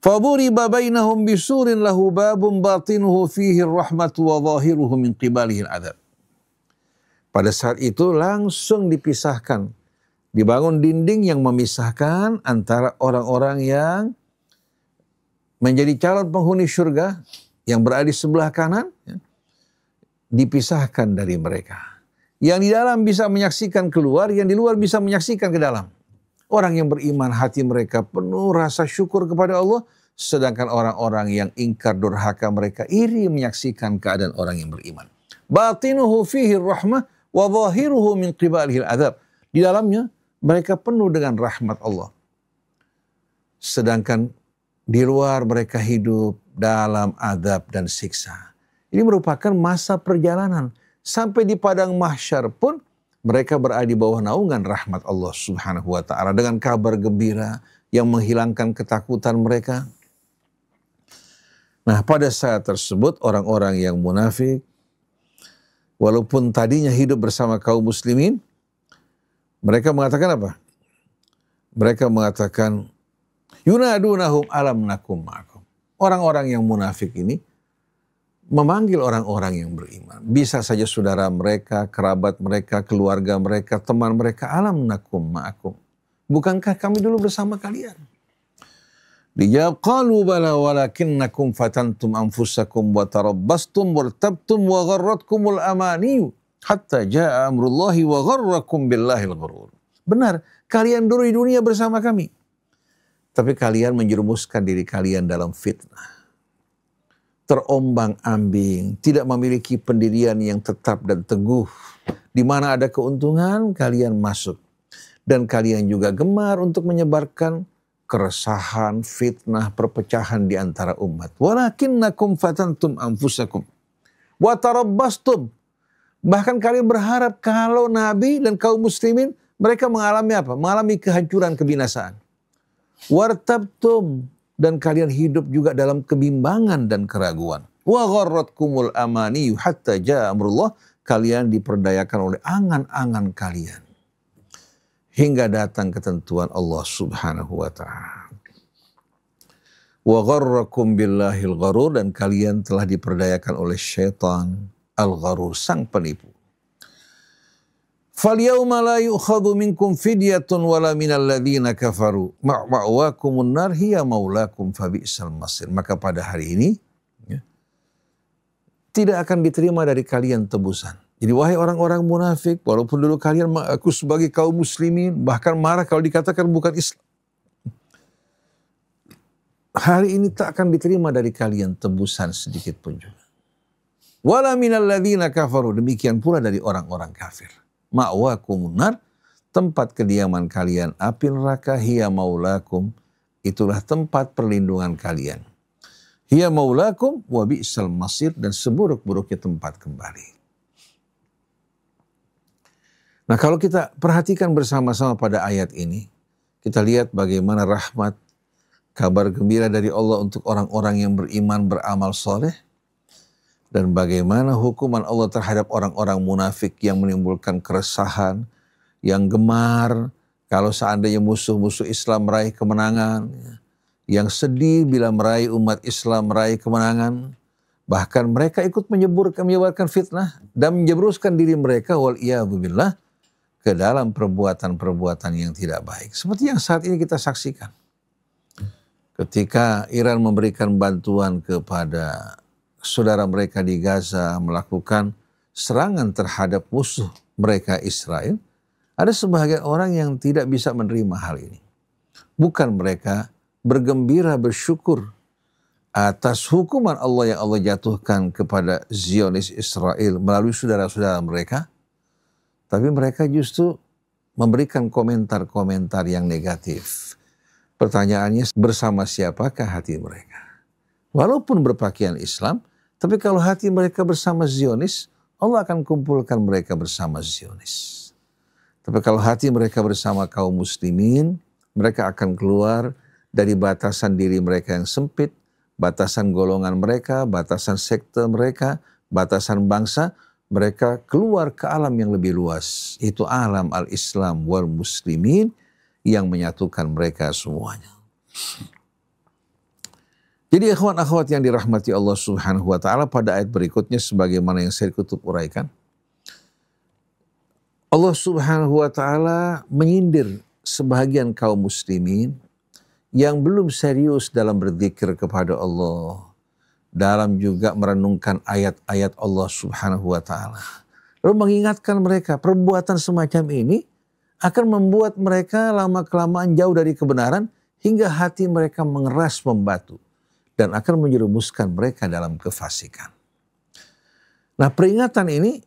Speaker 3: Faduriba bainahum bisurin lahu babun batinuhu fihi rahmatu wa zahiruhu min qibalihi al-'adzab. Pada saat itu langsung dipisahkan. Dibangun dinding yang memisahkan antara orang-orang yang menjadi calon penghuni surga yang berada di sebelah kanan, dipisahkan dari mereka. Yang di dalam bisa menyaksikan keluar, yang di luar bisa menyaksikan ke dalam. Orang yang beriman hati mereka penuh rasa syukur kepada Allah, sedangkan orang-orang yang ingkar durhaka mereka iri menyaksikan keadaan orang yang beriman. Batinuhu fihi rahmah wa zahiruhu min qibalihi al-'adzab. Di dalamnya mereka penuh dengan rahmat Allah. Sedangkan di luar mereka hidup dalam azab dan siksa. Ini merupakan masa perjalanan. Sampai di padang mahsyar pun mereka berada di bawah naungan rahmat Allah Subhanahu wa ta'ala. Dengan kabar gembira yang menghilangkan ketakutan mereka. Nah, pada saat tersebut orang-orang yang munafik, walaupun tadinya hidup bersama kaum muslimin, mereka mengatakan apa? Mereka mengatakan, yunadunahum alam nakum ma'akum. Orang-orang yang munafik ini memanggil orang-orang yang beriman. Bisa saja saudara mereka, kerabat mereka, keluarga mereka, teman mereka. Alam nakum ma'akum. Bukankah kami dulu bersama kalian? Dijawab, qalu bala walakinnakum fatantum anfusakum wa tarabbastum wartabtum wa gharratkumul amaniyu hatta jaa amrullahi wa gharrakum billahil ghurur. Benar, kalian dulu di dunia bersama kami. Tapi kalian menjerumuskan diri kalian dalam fitnah. Terombang-ambing, tidak memiliki pendirian yang tetap dan teguh. Di mana ada keuntungan, kalian masuk. Dan kalian juga gemar untuk menyebarkan keresahan, fitnah, perpecahan di antara umat. Walakinnakum fatantum anfusakum wa tarabbastum. Bahkan kalian berharap kalau Nabi dan kaum muslimin mereka mengalami apa? Mengalami kehancuran, kebinasaan. Wartabtum, dan kalian hidup juga dalam kebimbangan dan keraguan. Wa gharratkumul amaniyu hatta jaa amrullah, kalian diperdayakan oleh angan-angan kalian hingga datang ketentuan Allah Subhanahu wa ta'ala. Wa gharrakum billahil gharur, dan kalian telah diperdayakan oleh syaitan al-gharur, sang penipu. Falyawma la yu'khadhu minkum fidyatun wala minal ladzina kafaru ma'wakumun nar hiya maulakum fabi'sal masir. Maka pada hari ini tidak akan diterima dari kalian tebusan. Jadi wahai orang-orang munafik, walaupun dulu kalian mengaku sebagai kaum muslimin, bahkan marah kalau dikatakan bukan Islam, hari ini tak akan diterima dari kalian tebusan sedikit pun juga. Wala minal ladzina kafaru, demikian pula dari orang-orang kafir. Ma'wakumun nar, tempat kediaman kalian api neraka, hiya maulakum, itulah tempat perlindungan kalian. Hiya maulakum wa bi'sal masir, dan seburuk-buruknya tempat kembali. Nah, kalau kita perhatikan bersama-sama pada ayat ini, kita lihat bagaimana rahmat, kabar gembira dari Allah untuk orang-orang yang beriman, beramal soleh, dan bagaimana hukuman Allah terhadap orang-orang munafik yang menimbulkan keresahan, yang gemar kalau seandainya musuh-musuh Islam meraih kemenangan, yang sedih bila meraih umat Islam meraih kemenangan, Bahkan mereka ikut menyebarkan fitnah dan menjerumuskan diri mereka wal'iyadzubillah ke dalam perbuatan-perbuatan yang tidak baik. Seperti yang saat ini kita saksikan. Ketika Iran memberikan bantuan kepada saudara mereka di Gaza melakukan serangan terhadap musuh mereka Israel, ada sebagian orang yang tidak bisa menerima hal ini. Bukan mereka bergembira bersyukur atas hukuman Allah yang Allah jatuhkan kepada Zionis Israel melalui saudara-saudara mereka, tapi mereka justru memberikan komentar-komentar yang negatif. Pertanyaannya, bersama siapakah hati mereka? Walaupun berpakaian Islam, tapi kalau hati mereka bersama Zionis, Allah akan kumpulkan mereka bersama Zionis. Tapi kalau hati mereka bersama kaum muslimin, mereka akan keluar dari batasan diri mereka yang sempit, batasan golongan mereka, batasan sekte mereka, batasan bangsa, mereka keluar ke alam yang lebih luas. Itu alam al-Islam wal muslimin yang menyatukan mereka semuanya. Jadi ikhwan akhwat yang dirahmati Allah Subhanahu wa taala, pada ayat berikutnya sebagaimana yang saya kutub uraikan, Allah Subhanahu wa taala menyindir sebahagian kaum muslimin yang belum serius dalam berzikir kepada Allah, dalam juga merenungkan ayat-ayat Allah Subhanahu wa taala. Lalu mengingatkan mereka perbuatan semacam ini akan membuat mereka lama-kelamaan jauh dari kebenaran hingga hati mereka mengeras membatu dan akan menjerumuskan mereka dalam kefasikan. Nah, peringatan ini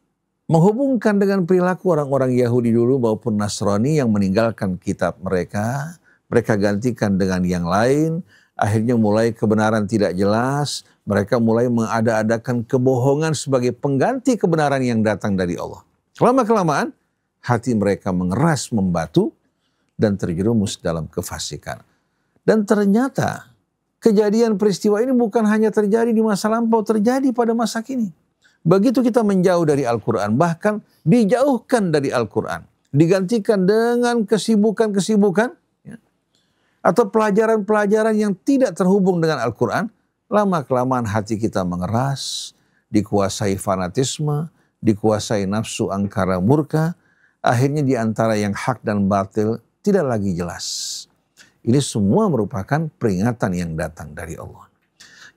Speaker 3: menghubungkan dengan perilaku orang-orang Yahudi dulu maupun Nasrani yang meninggalkan kitab mereka gantikan dengan yang lain, akhirnya mulai kebenaran tidak jelas, mereka mulai mengada-adakan kebohongan sebagai pengganti kebenaran yang datang dari Allah. Lama-kelamaan, hati mereka mengeras membatu dan terjerumus dalam kefasikan. Dan ternyata kejadian peristiwa ini bukan hanya terjadi di masa lampau, terjadi pada masa kini. Begitu kita menjauh dari Al-Quran, bahkan dijauhkan dari Al-Quran, digantikan dengan kesibukan-kesibukan, atau pelajaran-pelajaran yang tidak terhubung dengan Al-Quran, lama-kelamaan hati kita mengeras, dikuasai fanatisme, dikuasai nafsu angkara murka, akhirnya di antara yang hak dan batil tidak lagi jelas. Ini semua merupakan peringatan yang datang dari Allah.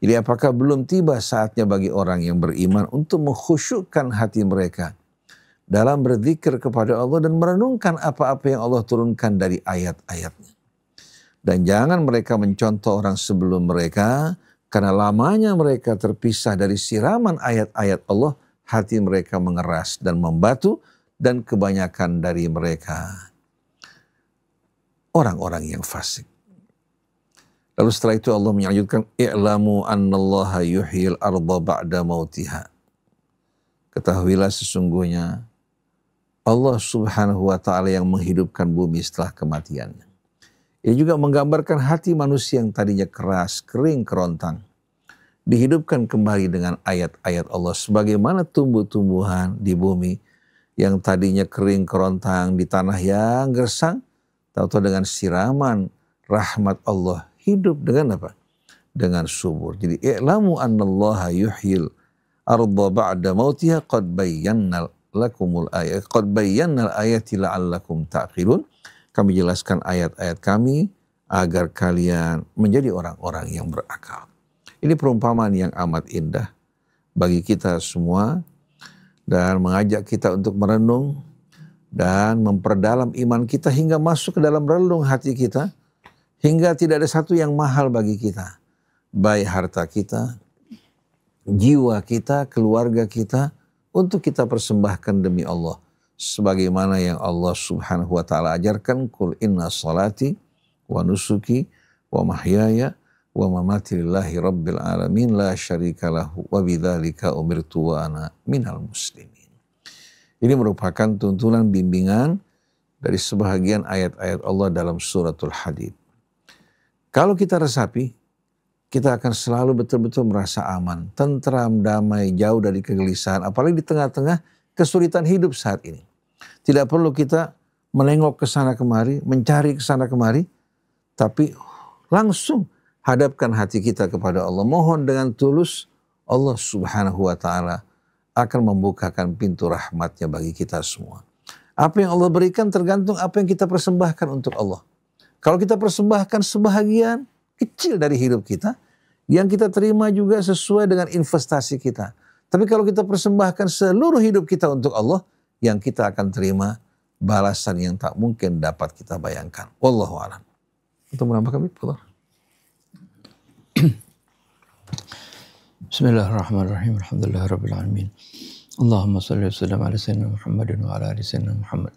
Speaker 3: Jadi apakah belum tiba saatnya bagi orang yang beriman untuk mengkhusyukkan hati mereka dalam berzikir kepada Allah dan merenungkan apa-apa yang Allah turunkan dari ayat-ayatnya. Dan jangan mereka mencontoh orang sebelum mereka, karena lamanya mereka terpisah dari siraman ayat-ayat Allah, hati mereka mengeras dan membatu, dan kebanyakan dari mereka orang-orang yang fasik. Lalu setelah itu Allah melanjutkan, i'lamu annallaha yuhyil arda ba'da mautiha. Ketahuilah sesungguhnya Allah Subhanahu wa taala yang menghidupkan bumi setelah kematiannya. Ia juga menggambarkan hati manusia yang tadinya keras, kering, kerontang. Dihidupkan kembali dengan ayat-ayat Allah. Sebagaimana tumbuh-tumbuhan di bumi yang tadinya kering, kerontang, di tanah yang gersang, tahu-tahu dengan siraman rahmat Allah hidup dengan apa? Dengan subur. Jadi i'lamu annallaha yuhyil arda ba'da mautiha qad bayyana lakumul ayat qad bayyana al-ayati la'allakum ta'qilun. Kami jelaskan ayat-ayat kami agar kalian menjadi orang-orang yang berakal. Ini perumpamaan yang amat indah bagi kita semua dan mengajak kita untuk merenung dan memperdalam iman kita hingga masuk ke dalam relung hati kita, hingga tidak ada satu yang mahal bagi kita, baik harta kita, jiwa kita, keluarga kita, untuk kita persembahkan demi Allah. Sebagaimana yang Allah Subhanahu wa taala ajarkan, qul inna salati wa nusuki wa mahyaya wa mamati lillahi rabbil alamin la syarika lahu wa bidzalika umirtu wa ana minal muslimin. Ini merupakan tuntunan bimbingan dari sebahagian ayat-ayat Allah dalam suratul Hadid. Kalau kita resapi, kita akan selalu betul-betul merasa aman, tentram, damai, jauh dari kegelisahan, apalagi di tengah-tengah kesulitan hidup saat ini. Tidak perlu kita menengok ke sana kemari, mencari ke sana kemari, tapi langsung hadapkan hati kita kepada Allah. Mohon dengan tulus, Allah Subhanahu wa Ta'ala akan membukakan pintu rahmatnya bagi kita semua. Apa yang Allah berikan tergantung apa yang kita persembahkan untuk Allah. Kalau kita persembahkan sebahagian kecil dari hidup kita, yang kita terima juga sesuai dengan investasi kita. Tapi kalau kita persembahkan seluruh hidup kita untuk Allah, yang kita akan terima balasan yang tak mungkin dapat kita bayangkan. Wallahu a'lam. Untuk menambahkan, Allah.
Speaker 2: Bismillahirrahmanirrahim. Alhamdulillahirabbil alamin. Allahumma shalli wa sallim ala sayyidina Muhammadin wa ala ali sayyidina Muhammad.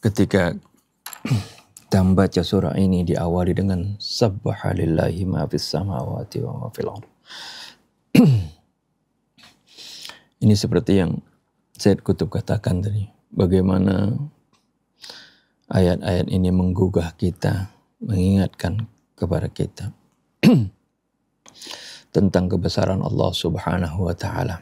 Speaker 2: Ketika kita membaca surah ini diawali dengan Subhanallahi ma fis samawati wa ma fil ardh. Ini seperti yang Sayyid Qutb katakan tadi, bagaimana ayat-ayat ini menggugah kita, mengingatkan kepada kita tentang kebesaran Allah Subhanahu wa Ta'ala,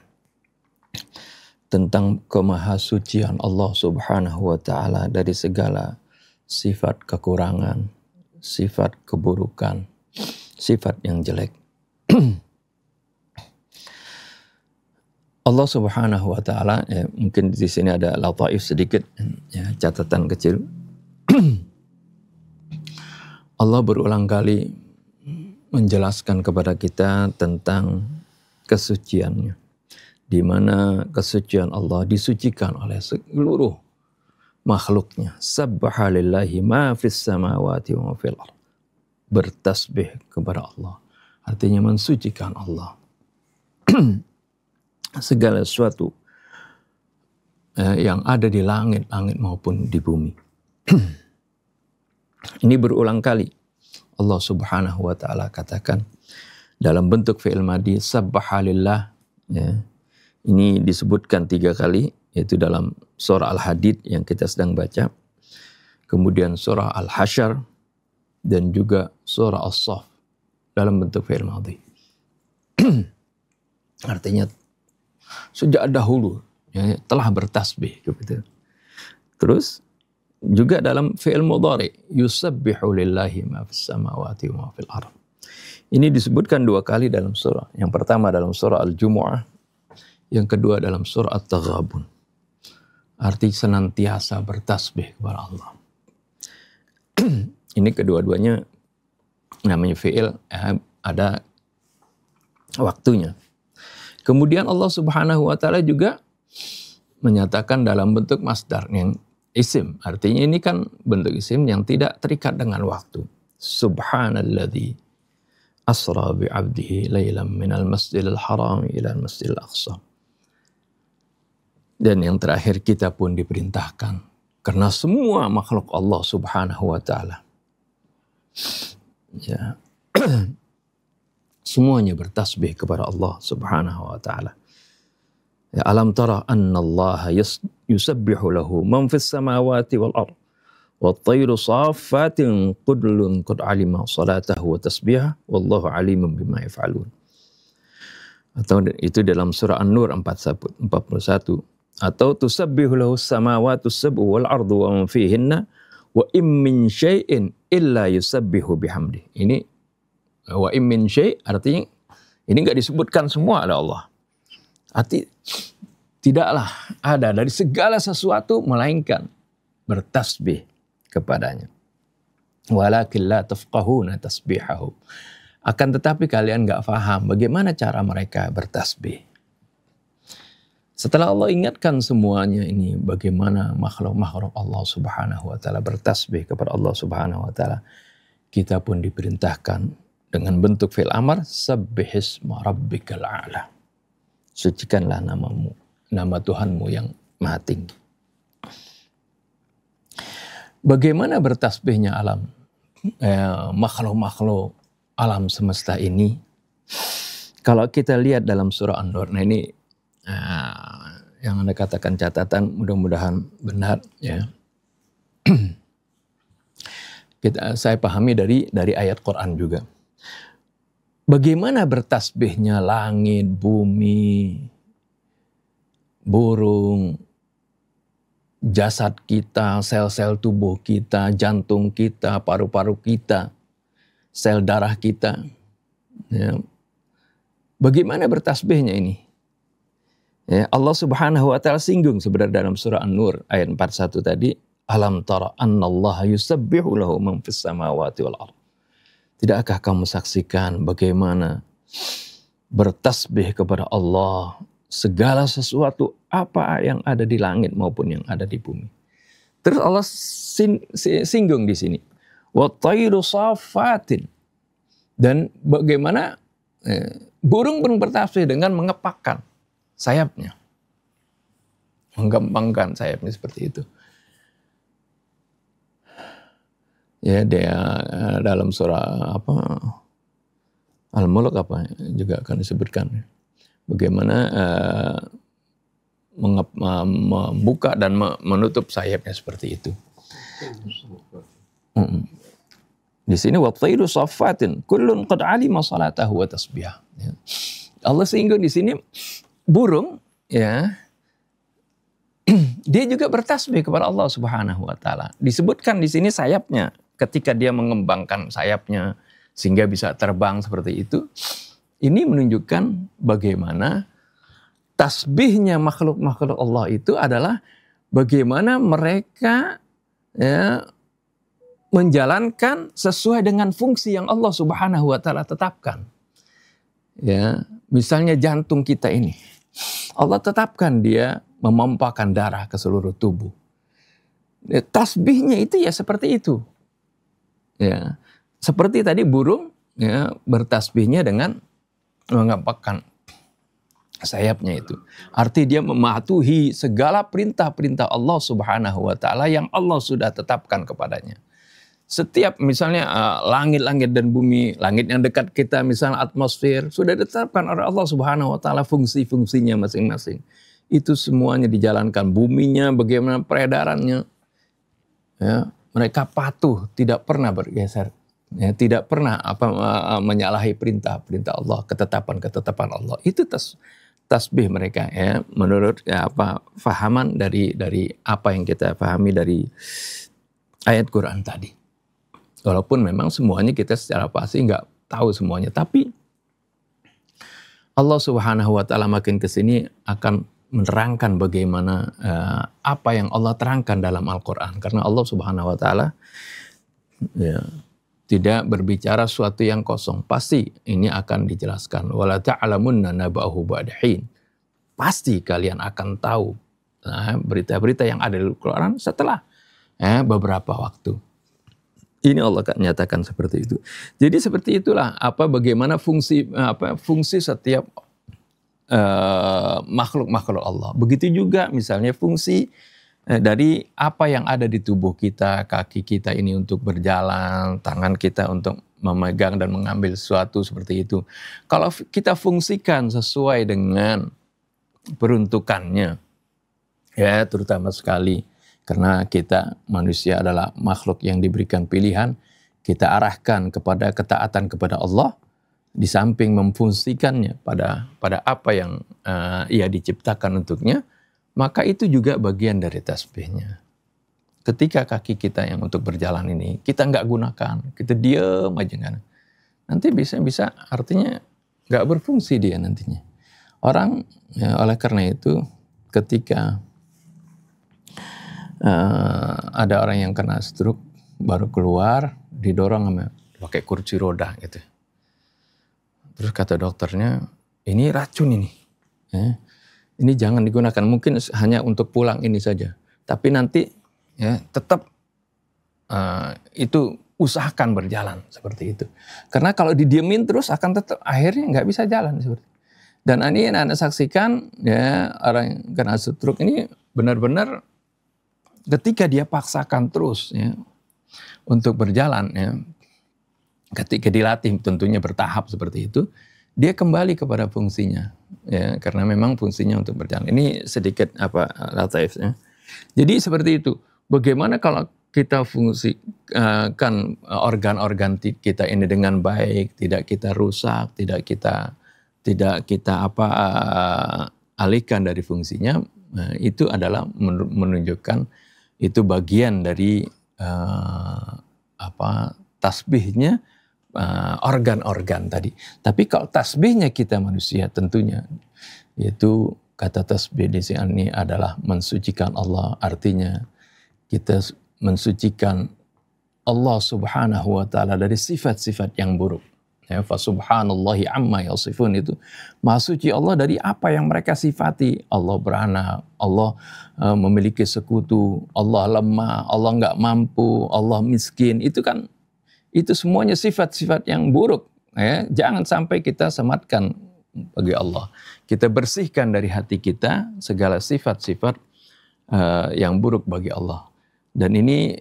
Speaker 2: tentang kemahasucian Allah Subhanahu wa Ta'ala dari segala sifat kekurangan, sifat keburukan, sifat yang jelek. Allah Subhanahu wa Ta'ala, mungkin di sini ada lataif sedikit, catatan kecil. Allah berulang kali menjelaskan kepada kita tentang kesuciannya, di mana kesucian Allah disucikan oleh seluruh makhluknya. Subhanallahi ma fis samawati wa ma fil ardh. Bertasbih kepada Allah, artinya mensucikan Allah. Segala sesuatu yang ada di langit-langit maupun di bumi. Ini berulang kali Allah Subhanahu wa Ta'ala katakan dalam bentuk fi'il madhi, sabbahalillah. Ini disebutkan 3 kali, yaitu dalam surah Al-Hadid yang kita sedang baca, kemudian surah Al-Hasyr, dan juga surah As-Saff dalam bentuk fi'il madhi. Artinya sejak dahulu telah bertasbih gitu. Terus juga dalam fi'il mudhari, yusabbihu lillahi ma fis samawati wa ma fil ardh. Ini disebutkan 2 kali dalam surah. Yang pertama dalam surah Al-Jumu'ah, yang kedua dalam surah At-Taghabun. Arti senantiasa bertasbih kepada Allah. Ini kedua-duanya namanya fi'il, ada waktunya. Kemudian Allah Subhanahu wa Ta'ala juga menyatakan dalam bentuk masdar yang isim. Artinya ini kan bentuk isim yang tidak terikat dengan waktu. Subhanalladzi asra bi'abdihi laylan minal masjidil haram ila masjidil aqsa. Dan yang terakhir, kita pun diperintahkan karena semua makhluk Allah Subhanahu wa Ta'ala, ya, semuanya bertasbih kepada Allah Subhanahu wa Ta'ala. Ya, alam tara anna Allah yusabbihu lahu man fis samawati wal ard wat tayru saffatin kullun qad alima salatahu wa tasbihah wallahu alimun bima yaf'alun. Atau itu dalam surah An-Nur 41. Atau tusabbihu lahu samawati sab'u wal ardu wa man fihinna wa im min syai'in illa yusabbihu bihamdi. Ini wa im min syai' artinya ini enggak disebutkan semua oleh Allah. Arti tidaklah ada dari segala sesuatu melainkan bertasbih kepadanya. Walakin la tafqahuna tasbihahum. Akan tetapi kalian enggak faham bagaimana cara mereka bertasbih. Setelah Allah ingatkan semuanya ini, bagaimana makhluk-makhluk Allah Subhanahu wa Ta'ala bertasbih kepada Allah Subhanahu wa Ta'ala, kita pun diperintahkan dengan bentuk fi'il amar, sabbihisma rabbikal a'la. Sucikanlah namamu, nama Tuhanmu yang maha tinggi. Bagaimana bertasbihnya alam, makhluk-makhluk alam semesta ini? Kalau kita lihat dalam surah An-Nur, nah ini yang Anda katakan catatan, mudah-mudahan benar ya. Saya pahami dari ayat Quran juga. Bagaimana bertasbihnya langit, bumi, burung, jasad kita, sel-sel tubuh kita, jantung kita, paru-paru kita. sel darah kita. Ya. Bagaimana bertasbihnya ini? Ya, Allah Subhanahu wa taala singgung sebenarnya dalam surah An-Nur ayat 41 tadi, alam tara annallaha yusabbihu lahu man fis samawati wal ardh. Tidakkah kamu saksikan bagaimana bertasbih kepada Allah segala sesuatu apa yang ada di langit maupun yang ada di bumi. Terus Allah singgung di sini. Wa tayru saffatin. Dan bagaimana burung-burung bertasbih dengan mengepakkan sayapnya. Menggembangkan sayapnya seperti itu. Ya, dia dalam surah Al-Mulk juga akan disebutkan bagaimana membuka dan menutup sayapnya seperti itu. Di sini waqtairu saffatin kullun qad alima salatahu wa tasbihah. Ya. Allah singgung di sini burung, ya. Dia juga bertasbih kepada Allah Subhanahu wa taala. Disebutkan di sini sayapnya, ketika dia mengembangkan sayapnya sehingga bisa terbang seperti itu. Ini menunjukkan bagaimana tasbihnya makhluk-makhluk Allah itu adalah bagaimana mereka menjalankan sesuai dengan fungsi yang Allah Subhanahu wa taala tetapkan. Ya, misalnya jantung kita ini. Allah tetapkan dia memompakan darah ke seluruh tubuh. Tasbihnya itu ya seperti itu. Ya, seperti tadi burung ya bertasbihnya dengan mengepakkan sayapnya itu. Arti dia mematuhi segala perintah-perintah Allah Subhanahu wa taala yang Allah sudah tetapkan kepadanya. Setiap misalnya langit-langit dan bumi, langit yang dekat kita misalnya atmosfer sudah ditetapkan oleh Allah Subhanahu wa taala fungsi-fungsinya masing-masing. Itu semuanya dijalankan, buminya bagaimana peredarannya. Ya, mereka patuh, tidak pernah bergeser. Ya, tidak pernah menyalahi perintah-perintah Allah, ketetapan-ketetapan Allah. Itu tasbih mereka ya, menurut fahaman dari apa yang kita pahami dari ayat Quran tadi. Walaupun memang semuanya kita secara pasti nggak tahu semuanya, tapi Allah Subhanahu wa taala makin kesini akan menerangkan bagaimana apa yang Allah terangkan dalam Al-Quran. Karena Allah Subhanahu wa taala ya, tidak berbicara sesuatu yang kosong. Pasti ini akan dijelaskan. Wala ta'lamunna naba'ahu ba'da hin. Pasti kalian akan tahu berita-berita yang ada di Al-Quran setelah beberapa waktu. Ini Allah akan nyatakan seperti itu. Jadi seperti itulah bagaimana fungsi setiap makhluk-makhluk Allah. Begitu juga misalnya fungsi dari apa yang ada di tubuh kita, kaki kita ini untuk berjalan, tangan kita untuk memegang dan mengambil sesuatu seperti itu. Kalau kita fungsikan sesuai dengan peruntukannya, ya terutama sekali karena kita manusia adalah makhluk yang diberikan pilihan, kita arahkan kepada ketaatan kepada Allah, di samping memfungsikannya pada apa yang ia diciptakan untuknya, maka itu juga bagian dari tasbihnya. Ketika kaki kita yang untuk berjalan ini kita nggak gunakan, kita diam aja kan, nanti bisa artinya nggak berfungsi dia nantinya. Orang ya, oleh karena itu ketika ada orang yang kena stroke baru keluar didorong sama pakai kursi roda gitu. Terus kata dokternya, ini racun ini. Ini jangan digunakan, mungkin hanya untuk pulang ini saja. Tapi nanti ya tetap itu usahakan berjalan seperti itu. Karena kalau didiemin terus akan tetap akhirnya nggak bisa jalan seperti. Dan ini yang Anda saksikan ya orang yang kena stroke ini benar-benar ketika dia paksakan terus ya untuk berjalan ya. Ketika dilatih tentunya bertahap seperti itu, dia kembali kepada fungsinya, ya karena memang fungsinya untuk berjalan. Ini sedikit lataifnya. Jadi seperti itu. Bagaimana kalau kita fungsikan organ-organ kita ini dengan baik, tidak kita rusak, tidak kita alihkan dari fungsinya, itu adalah menunjukkan itu bagian dari tasbihnya organ-organ tadi. Tapi kalau tasbihnya kita manusia tentunya, yaitu kata tasbih di sini adalah mensucikan Allah. Artinya kita mensucikan Allah subhanahu wa ta'ala dari sifat-sifat yang buruk. Ya, fa subhanallahi amma yasifun, itu maha suci Allah dari apa yang mereka sifati. Allah beranak, Allah memiliki sekutu, Allah lemah, Allah nggak mampu, Allah miskin. Itu kan, itu semuanya sifat-sifat yang buruk. Ya, jangan sampai kita sematkan bagi Allah. Kita bersihkan dari hati kita segala sifat-sifat yang buruk bagi Allah. Dan ini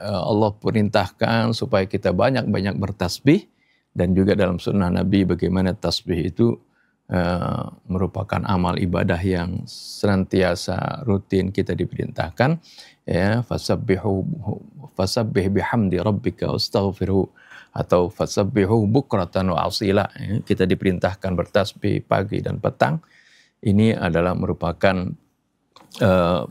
Speaker 2: Allah perintahkan supaya kita banyak-banyak bertasbih, dan juga dalam sunnah Nabi bagaimana tasbih itu merupakan amal ibadah yang senantiasa rutin kita diperintahkan. Ya, fasabbih bihamdi rabbika wastaghfirhu, atau fasabbihu bukratan wa asila. Ya, kita diperintahkan bertasbih pagi dan petang. Ini adalah merupakan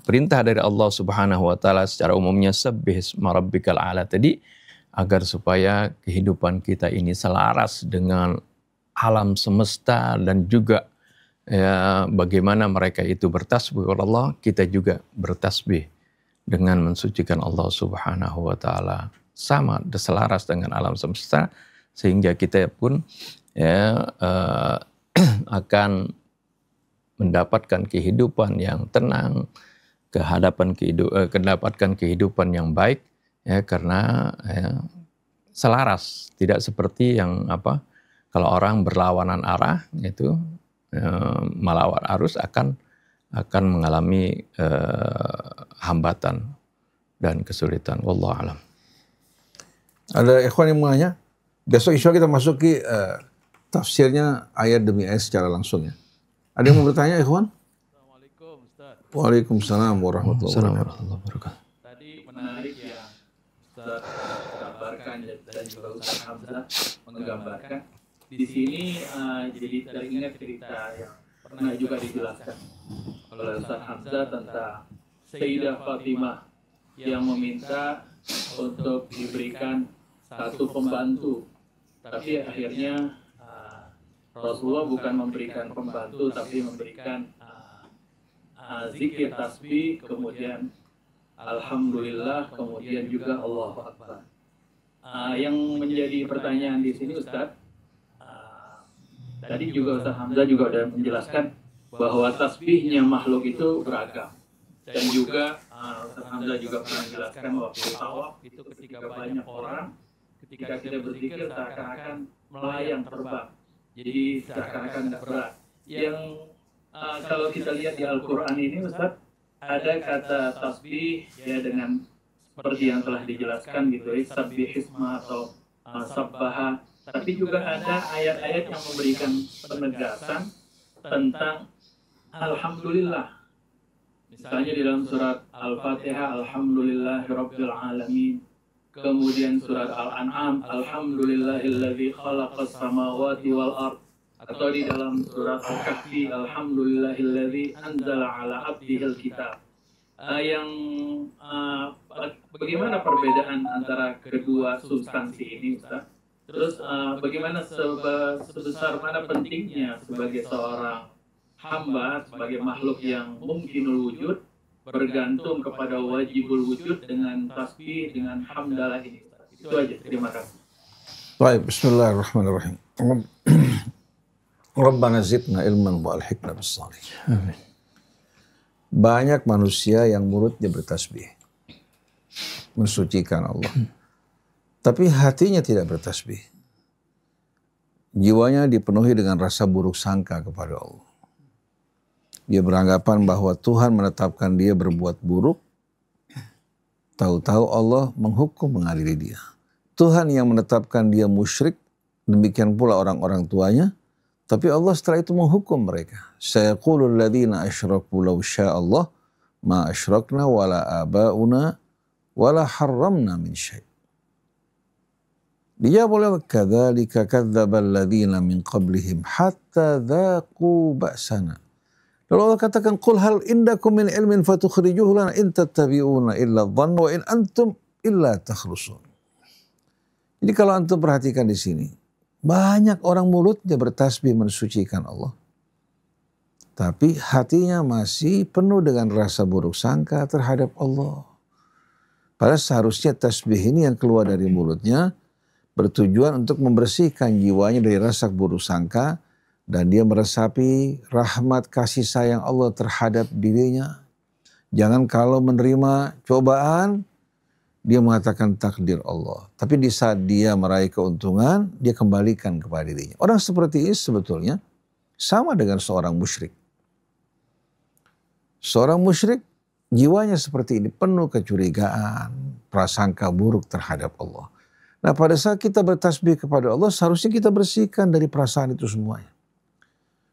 Speaker 2: perintah dari Allah Subhanahu wa taala secara umumnya, sabbih isma rabbikal a'la tadi, agar supaya kehidupan kita ini selaras dengan alam semesta, dan juga ya, bagaimana mereka itu bertasbih kepada Allah, kita juga bertasbih dengan mensucikan Allah Subhanahu wa taala, sama selaras dengan alam semesta, sehingga kita pun ya akan mendapatkan kehidupan yang tenang, mendapatkan kehidupan yang baik, ya, karena ya, selaras, tidak seperti yang kalau orang berlawanan arah itu melawan arus akan mengalami hambatan dan kesulitan. Wallahu a'lam.
Speaker 3: Ada ikhwan yang menanya, besok insya Allah kita masuki tafsirnya ayat demi ayat secara langsung ya. Ada yang mau bertanya, ikhwan?
Speaker 1: Assalamualaikum, Ustaz.
Speaker 3: Waalaikumsalam warahmatullahi wabarakatuh.
Speaker 1: Tadi menarik yang Ustaz gambarkan, dan juga Ustaz Hamzah menggambarkan. Di sini jadi teringat cerita yang pernah juga dijelaskan oleh Ustaz Hamzah tentang Sayyidah Fatimah yang meminta untuk diberikan satu pembantu, tapi akhirnya Rasulullah bukan memberikan pembantu, tapi memberikan zikir tasbih, kemudian alhamdulillah, kemudian juga Allahu Akbar. Yang menjadi pertanyaan di sini, Ustaz, tadi juga Ustaz Hamzah juga sudah menjelaskan bahwa tasbihnya makhluk itu beragam, dan juga Ustaz Hamzah juga pernah menjelaskan waktu tawaf itu ketika banyak orang, ketika kita berzikir seakan-akan melayang terbang. Jadi seakan-akan tidak berat. Yang kalau kita lihat di Al-Quran ini, Ustaz, ada kata tasbih ya dengan seperti yang telah dijelaskan gitu, ya, sabbih isma atau sabbaha. Tapi juga ada ayat-ayat yang memberikan penegasan tentang alhamdulillah. Misalnya di dalam surat Al-Fatihah, alhamdulillahirabbil alamin. Kemudian surat Al-An'am, alhamdulillahilladzi khalaqas samawati wal ard. Atau di dalam surat Al-Kahfi, alhamdulillahilladzi anzala ala abdihil kitab. Bagaimana perbedaan antara kedua substansi ini, Ustaz? Terus bagaimana sebesar mana pentingnya sebagai seorang hamba, sebagai makhluk yang mungkinul wujud, bergantung kepada wajibul wujud dengan tasbih, dengan hamdalah ini. Itu aja, terima kasih.
Speaker 3: Baik, bismillahirrahmanirrahim. Rabbana zidna ilman wa alhiqna bis-shalihin. Amin. Banyak manusia yang mulutnya bertasbih, mensucikan Allah, tapi hatinya tidak bertasbih. Jiwanya dipenuhi dengan rasa buruk sangka kepada Allah. Dia beranggapan bahwa Tuhan menetapkan dia berbuat buruk. Tahu-tahu Allah menghukum, mengadili dia. Tuhan yang menetapkan dia musyrik, demikian pula orang-orang tuanya. Tapi Allah setelah itu menghukum mereka. Sayaqulul ladzina asyraku law sya'allah ma asyrakna wala aba'una wala harramna min syai'. Dijawab oleh kadzalika kadzdzabal ladzina min qablihim hatta dzaqu ba'sana. Lalu Allah katakan, qul hal indakum min ilmin fatukhrijuhu lana in tattabi'una illa dhanna wa in antum illa takhrusun. Jadi kalau antum perhatikan di sini, banyak orang mulutnya bertasbih mensucikan Allah, tapi hatinya masih penuh dengan rasa buruk sangka terhadap Allah. Padahal seharusnya tasbih ini yang keluar dari mulutnya bertujuan untuk membersihkan jiwanya dari rasa buruk sangka dan dia meresapi rahmat kasih sayang Allah terhadap dirinya. Jangan kalau menerima cobaan dia mengatakan takdir Allah. Tapi di saat dia meraih keuntungan, dia kembalikan kepada dirinya. Orang seperti ini sebetulnya sama dengan seorang musyrik. Seorang musyrik jiwanya seperti ini, penuh kecurigaan, prasangka buruk terhadap Allah. Nah pada saat kita bertasbih kepada Allah, seharusnya kita bersihkan dari perasaan itu semuanya.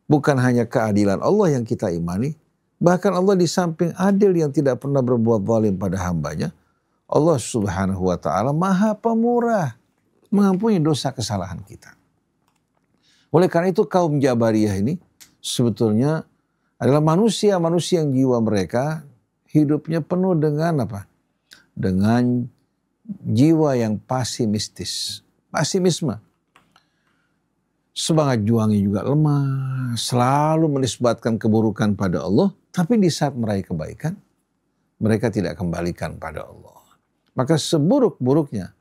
Speaker 3: Bukan hanya keadilan Allah yang kita imani, bahkan Allah di samping adil yang tidak pernah berbuat zalim pada hambanya, Allah subhanahu wa ta'ala maha pemurah, mengampuni dosa kesalahan kita. Oleh karena itu kaum Jabariyah ini sebetulnya adalah manusia-manusia yang jiwa mereka hidupnya penuh dengan apa? Dengan jiwa yang pesimistis, pesimisme. Semangat juangnya juga lemah, selalu menisbatkan keburukan pada Allah, tapi di saat meraih kebaikan, mereka tidak kembalikan pada Allah. Maka seburuk-buruknya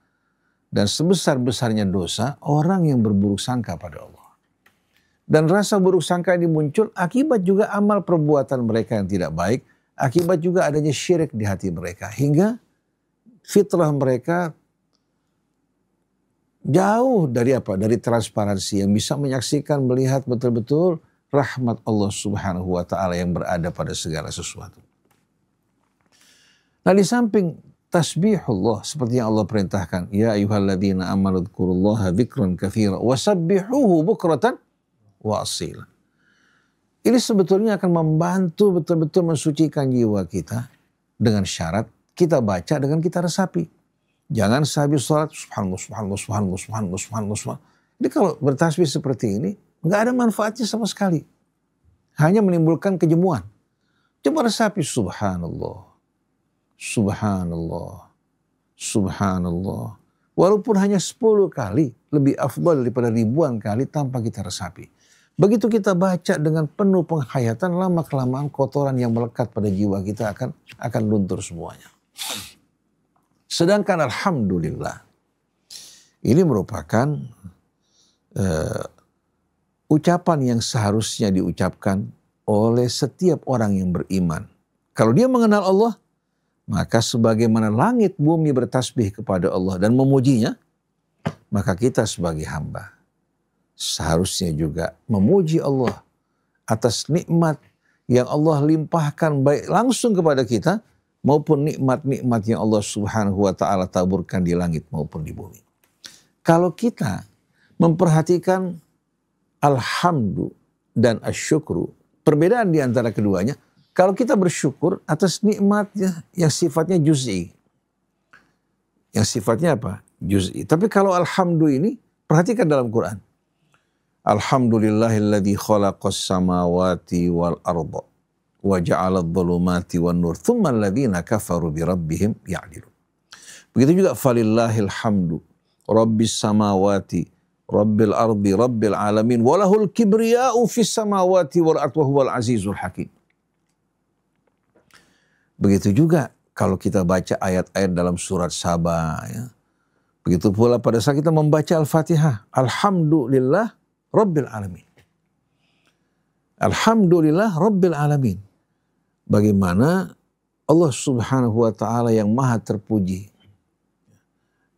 Speaker 3: dan sebesar-besarnya dosa orang yang berburuk sangka pada Allah. Dan rasa buruk sangka ini muncul akibat juga amal perbuatan mereka yang tidak baik, akibat juga adanya syirik di hati mereka. Hingga fitrah mereka jauh dari apa? Dari transparansi yang bisa menyaksikan, melihat betul-betul rahmat Allah subhanahu wa ta'ala yang berada pada segala sesuatu. Nah di samping tasbihullah seperti yang Allah perintahkan, ya ayyuhalladzina amanu dzkurullaha dzikran katsira wasabbihuhu bukratan wa asila. Ini sebetulnya akan membantu betul-betul mensucikan jiwa kita dengan syarat kita baca dengan kita resapi. Jangan sehabis sholat subhanallah, subhanallah, subhanallah, subhanallah, subhanallah, subhanallah. Jadi kalau bertasbih seperti ini nggak ada manfaatnya sama sekali. Hanya menimbulkan kejemuan. Coba resapi subhanallah. Subhanallah, subhanallah. Walaupun hanya 10 kali, lebih afdal daripada ribuan kali tanpa kita resapi. Begitu kita baca dengan penuh penghayatan, lama-kelamaan kotoran yang melekat pada jiwa kita akan luntur semuanya. Sedangkan alhamdulillah, ini merupakan ucapan yang seharusnya diucapkan oleh setiap orang yang beriman. Kalau dia mengenal Allah, maka sebagaimana langit bumi bertasbih kepada Allah dan memujinya, maka kita sebagai hamba seharusnya juga memuji Allah atas nikmat yang Allah limpahkan baik langsung kepada kita maupun nikmat-nikmat yang Allah subhanahu wa ta'ala taburkan di langit maupun di bumi. Kalau kita memperhatikan alhamdu dan asyukru, perbedaan di antara keduanya, kalau kita bersyukur atas nikmatnya yang sifatnya juz'i. Yang sifatnya apa? Juz'i. Tapi kalau alhamdu ini, perhatikan dalam Quran. Alhamdulillahilladzi khalaqas samawati wal arda wa ja'alad dhulumati wan nur thumma alladhina kafaru bi rabbihim ya'dilun. Begitu juga falillahil hamdu rabbis samawati rabbil ardi rabbil alamin walahul kibriya'u fis samawati wal ardi wa huwal azizul hakim. Begitu juga kalau kita baca ayat-ayat dalam surat Saba. Ya. Begitu pula pada saat kita membaca Al-Fatihah. Alhamdulillah Rabbil Alamin. Alhamdulillah Rabbil Alamin. Bagaimana Allah subhanahu wa ta'ala yang maha terpuji.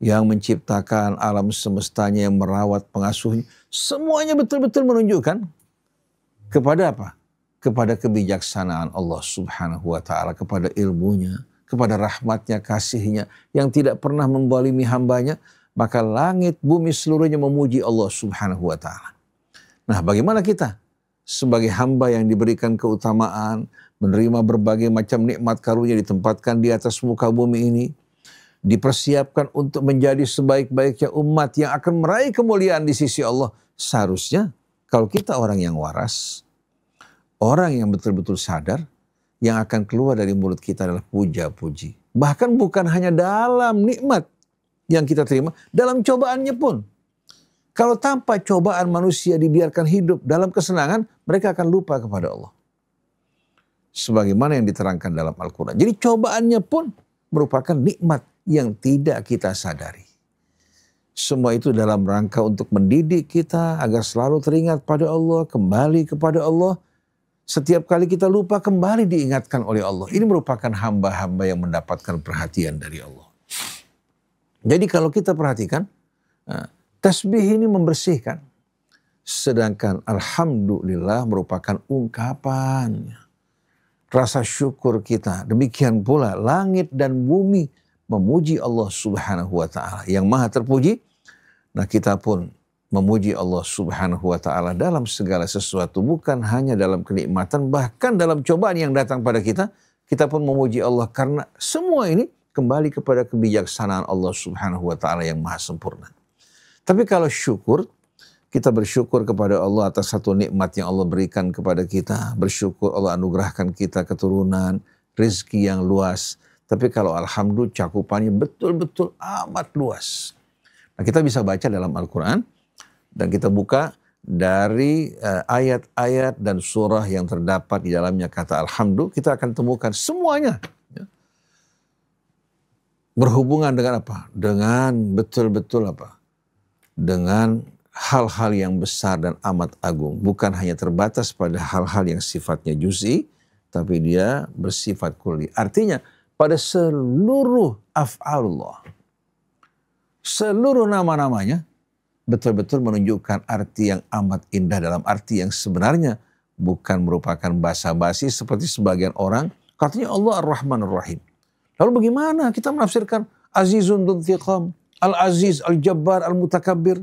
Speaker 3: Yang menciptakan alam semestanya, yang merawat pengasuhnya. Semuanya betul-betul menunjukkan kepada apa? Kepada kebijaksanaan Allah subhanahu wa ta'ala, kepada ilmunya, kepada rahmatnya, kasihnya, yang tidak pernah membalimi hambanya, maka langit, bumi seluruhnya memuji Allah subhanahu wa ta'ala. Nah bagaimana kita sebagai hamba yang diberikan keutamaan, menerima berbagai macam nikmat karunia ditempatkan di atas muka bumi ini, dipersiapkan untuk menjadi sebaik-baiknya umat yang akan meraih kemuliaan di sisi Allah. Seharusnya kalau kita orang yang waras, orang yang betul-betul sadar, yang akan keluar dari mulut kita adalah puja-puji. Bahkan bukan hanya dalam nikmat yang kita terima dalam cobaannya pun. Kalau tanpa cobaan manusia dibiarkan hidup dalam kesenangan, mereka akan lupa kepada Allah. Sebagaimana yang diterangkan dalam Al-Quran. Jadi cobaannya pun merupakan nikmat yang tidak kita sadari. Semua itu dalam rangka untuk mendidik kita agar selalu teringat pada Allah, kembali kepada Allah. Setiap kali kita lupa, kembali diingatkan oleh Allah. Ini merupakan hamba-hamba yang mendapatkan perhatian dari Allah. Jadi kalau kita perhatikan, tasbih ini membersihkan. Sedangkan alhamdulillah merupakan ungkapan rasa syukur kita. Demikian pula langit dan bumi memuji Allah Subhanahu wa taala yang Maha terpuji. Nah, kita pun memuji Allah Subhanahu wa taala dalam segala sesuatu, bukan hanya dalam kenikmatan, bahkan dalam cobaan yang datang pada kita, kita pun memuji Allah karena semua ini kembali kepada kebijaksanaan Allah Subhanahu wa taala yang Maha sempurna. Tapi kalau syukur, kita bersyukur kepada Allah atas satu nikmat yang Allah berikan kepada kita. Bersyukur Allah anugerahkan kita keturunan, rezeki yang luas. Tapi kalau alhamdulillah cakupannya betul-betul amat luas. Nah, kita bisa baca dalam Al-Quran dan kita buka dari ayat-ayat dan surah yang terdapat di dalamnya kata alhamdulillah, kita akan temukan semuanya. Berhubungan dengan apa? Dengan betul-betul apa? Dengan hal-hal yang besar dan amat agung. Bukan hanya terbatas pada hal-hal yang sifatnya juz'i, tapi dia bersifat kulli. Artinya pada seluruh af'alullah, seluruh nama-namanya betul-betul menunjukkan arti yang amat indah dalam arti yang sebenarnya bukan merupakan basa-basi seperti sebagian orang. Katanya Allah Ar-Rahman Ar-Rahim. Lalu bagaimana kita menafsirkan Azizun Dzuntiqam, Al-Aziz, Al-Jabbar, Al-Mutakabbir?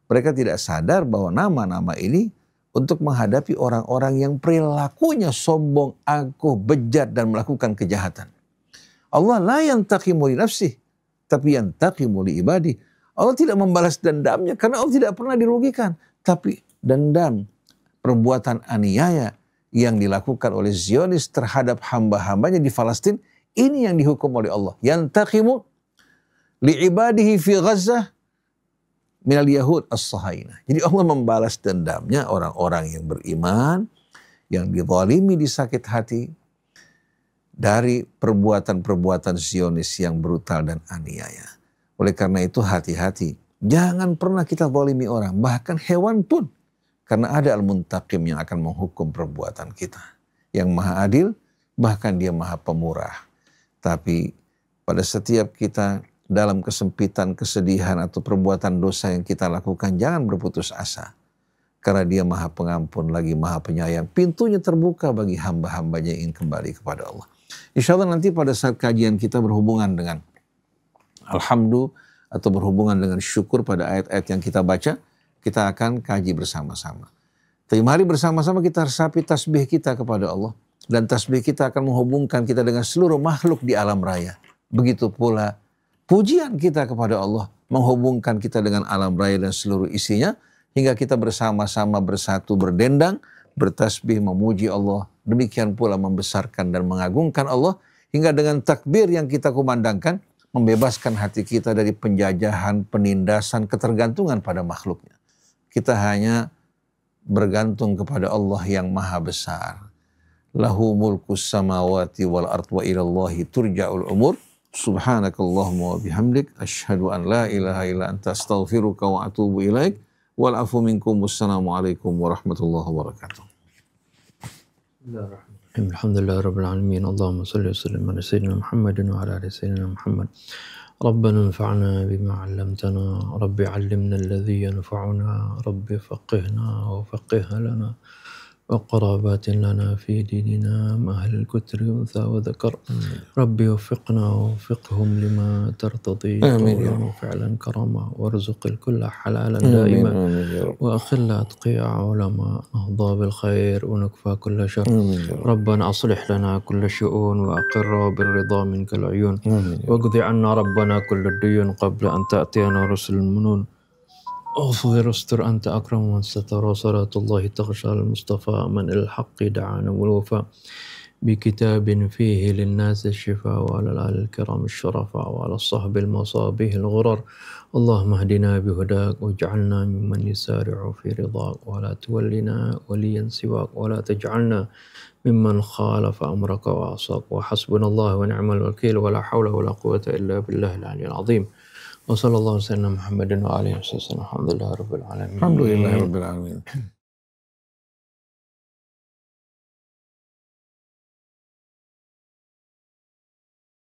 Speaker 3: Mereka tidak sadar bahwa nama-nama ini untuk menghadapi orang-orang yang perilakunya sombong, angkuh, bejat, dan melakukan kejahatan. Allah la yantaqimu li nafsih, tapi yantaqimu li ibadi. Allah tidak membalas dendamnya karena Allah tidak pernah dirugikan. Tapi dendam, perbuatan aniaya yang dilakukan oleh Zionis terhadap hamba-hambanya di Palestina, ini yang dihukum oleh Allah. Yantaqimu li ibadihi fi Gazzah minal Yahud as-Sahainah. Jadi Allah membalas dendamnya orang-orang yang beriman, yang dizalimi, disakit hati dari perbuatan-perbuatan Zionis yang brutal dan aniaya. Oleh karena itu hati-hati. Jangan pernah kita zalimi orang, bahkan hewan pun. Karena ada Al-Muntaqim yang akan menghukum perbuatan kita. Yang Maha Adil, bahkan dia Maha Pemurah. Tapi pada setiap kita dalam kesempitan, kesedihan atau perbuatan dosa yang kita lakukan, jangan berputus asa. Karena dia Maha Pengampun lagi Maha Penyayang. Pintunya terbuka bagi hamba-hambanya yang ingin kembali kepada Allah. Insya Allah nanti pada saat kajian kita berhubungan dengan alhamdulillah atau berhubungan dengan syukur pada ayat-ayat yang kita baca, kita akan kaji bersama-sama. Tapi mari bersama-sama kita resapi tasbih kita kepada Allah. Dan tasbih kita akan menghubungkan kita dengan seluruh makhluk di alam raya. Begitu pula pujian kita kepada Allah menghubungkan kita dengan alam raya dan seluruh isinya. Hingga kita bersama-sama bersatu berdendang, bertasbih memuji Allah. Demikian pula membesarkan dan mengagungkan Allah. Hingga dengan takbir yang kita kumandangkan, membebaskan hati kita dari penjajahan, penindasan, ketergantungan pada makhluknya. Kita hanya bergantung kepada Allah yang maha besar. Lahu mulkus samawati wal ard wa ilallahi turja'ul umur. Subhanakallahumma wa bihamdik. Ashhadu an la ilaha illa anta astaghfiruka wa atubu ilaik. Wal afu minkum. Wassalamualaikum warahmatullahi wabarakatuh.
Speaker 2: Alhamdulillah Rabbil Alamin. Allahumma salli wa sallim ala Sayyidina Muhammadin wa ala ali Sayyidina Muhammad. Rabbana anfa'na bima 'allamtana. Rabbi 'allimna alladhi yanfa'una. Rabbi faqihna wa faqih lana. وقرابات لنا في ديننا مع أهل الكتر أنثى وذكر ربي وفقنا ووفقهم لما ترتضي قولا وفعلا كرما وارزق الكل حلالا دائما وأخل أتقياء علماء نهضى بالخير ونكفى كل شر ربنا أصلح لنا كل شؤون وأقر بالرضا منك العيون واقض عنا ربنا كل الديون قبل أن تأتينا رسل المنون اغفر استر أنت أكرم من ستر وصلاة الله تغشى المصطفى من الحق دعانا والوفاء بكتاب فيه للناس الشفاء وعلى الآل الكرام الشرفاء وعلى الصحب المصابيح الغرر. اللهم اهدنا بهداك واجعلنا ممن يسارع في رضاك ولا تولنا وليا سواك ولا تجعلنا ممن خالف أمرك وعصاك. وحسبنا الله ونعم الوكيل ولا حول ولا قوة إلا بالله العلي العظيم. وصلى الله وسلم محمد وعلى آله وسلم. الحمد لله رب العالمين.
Speaker 3: Alhamdulillah Rabbil Alamin.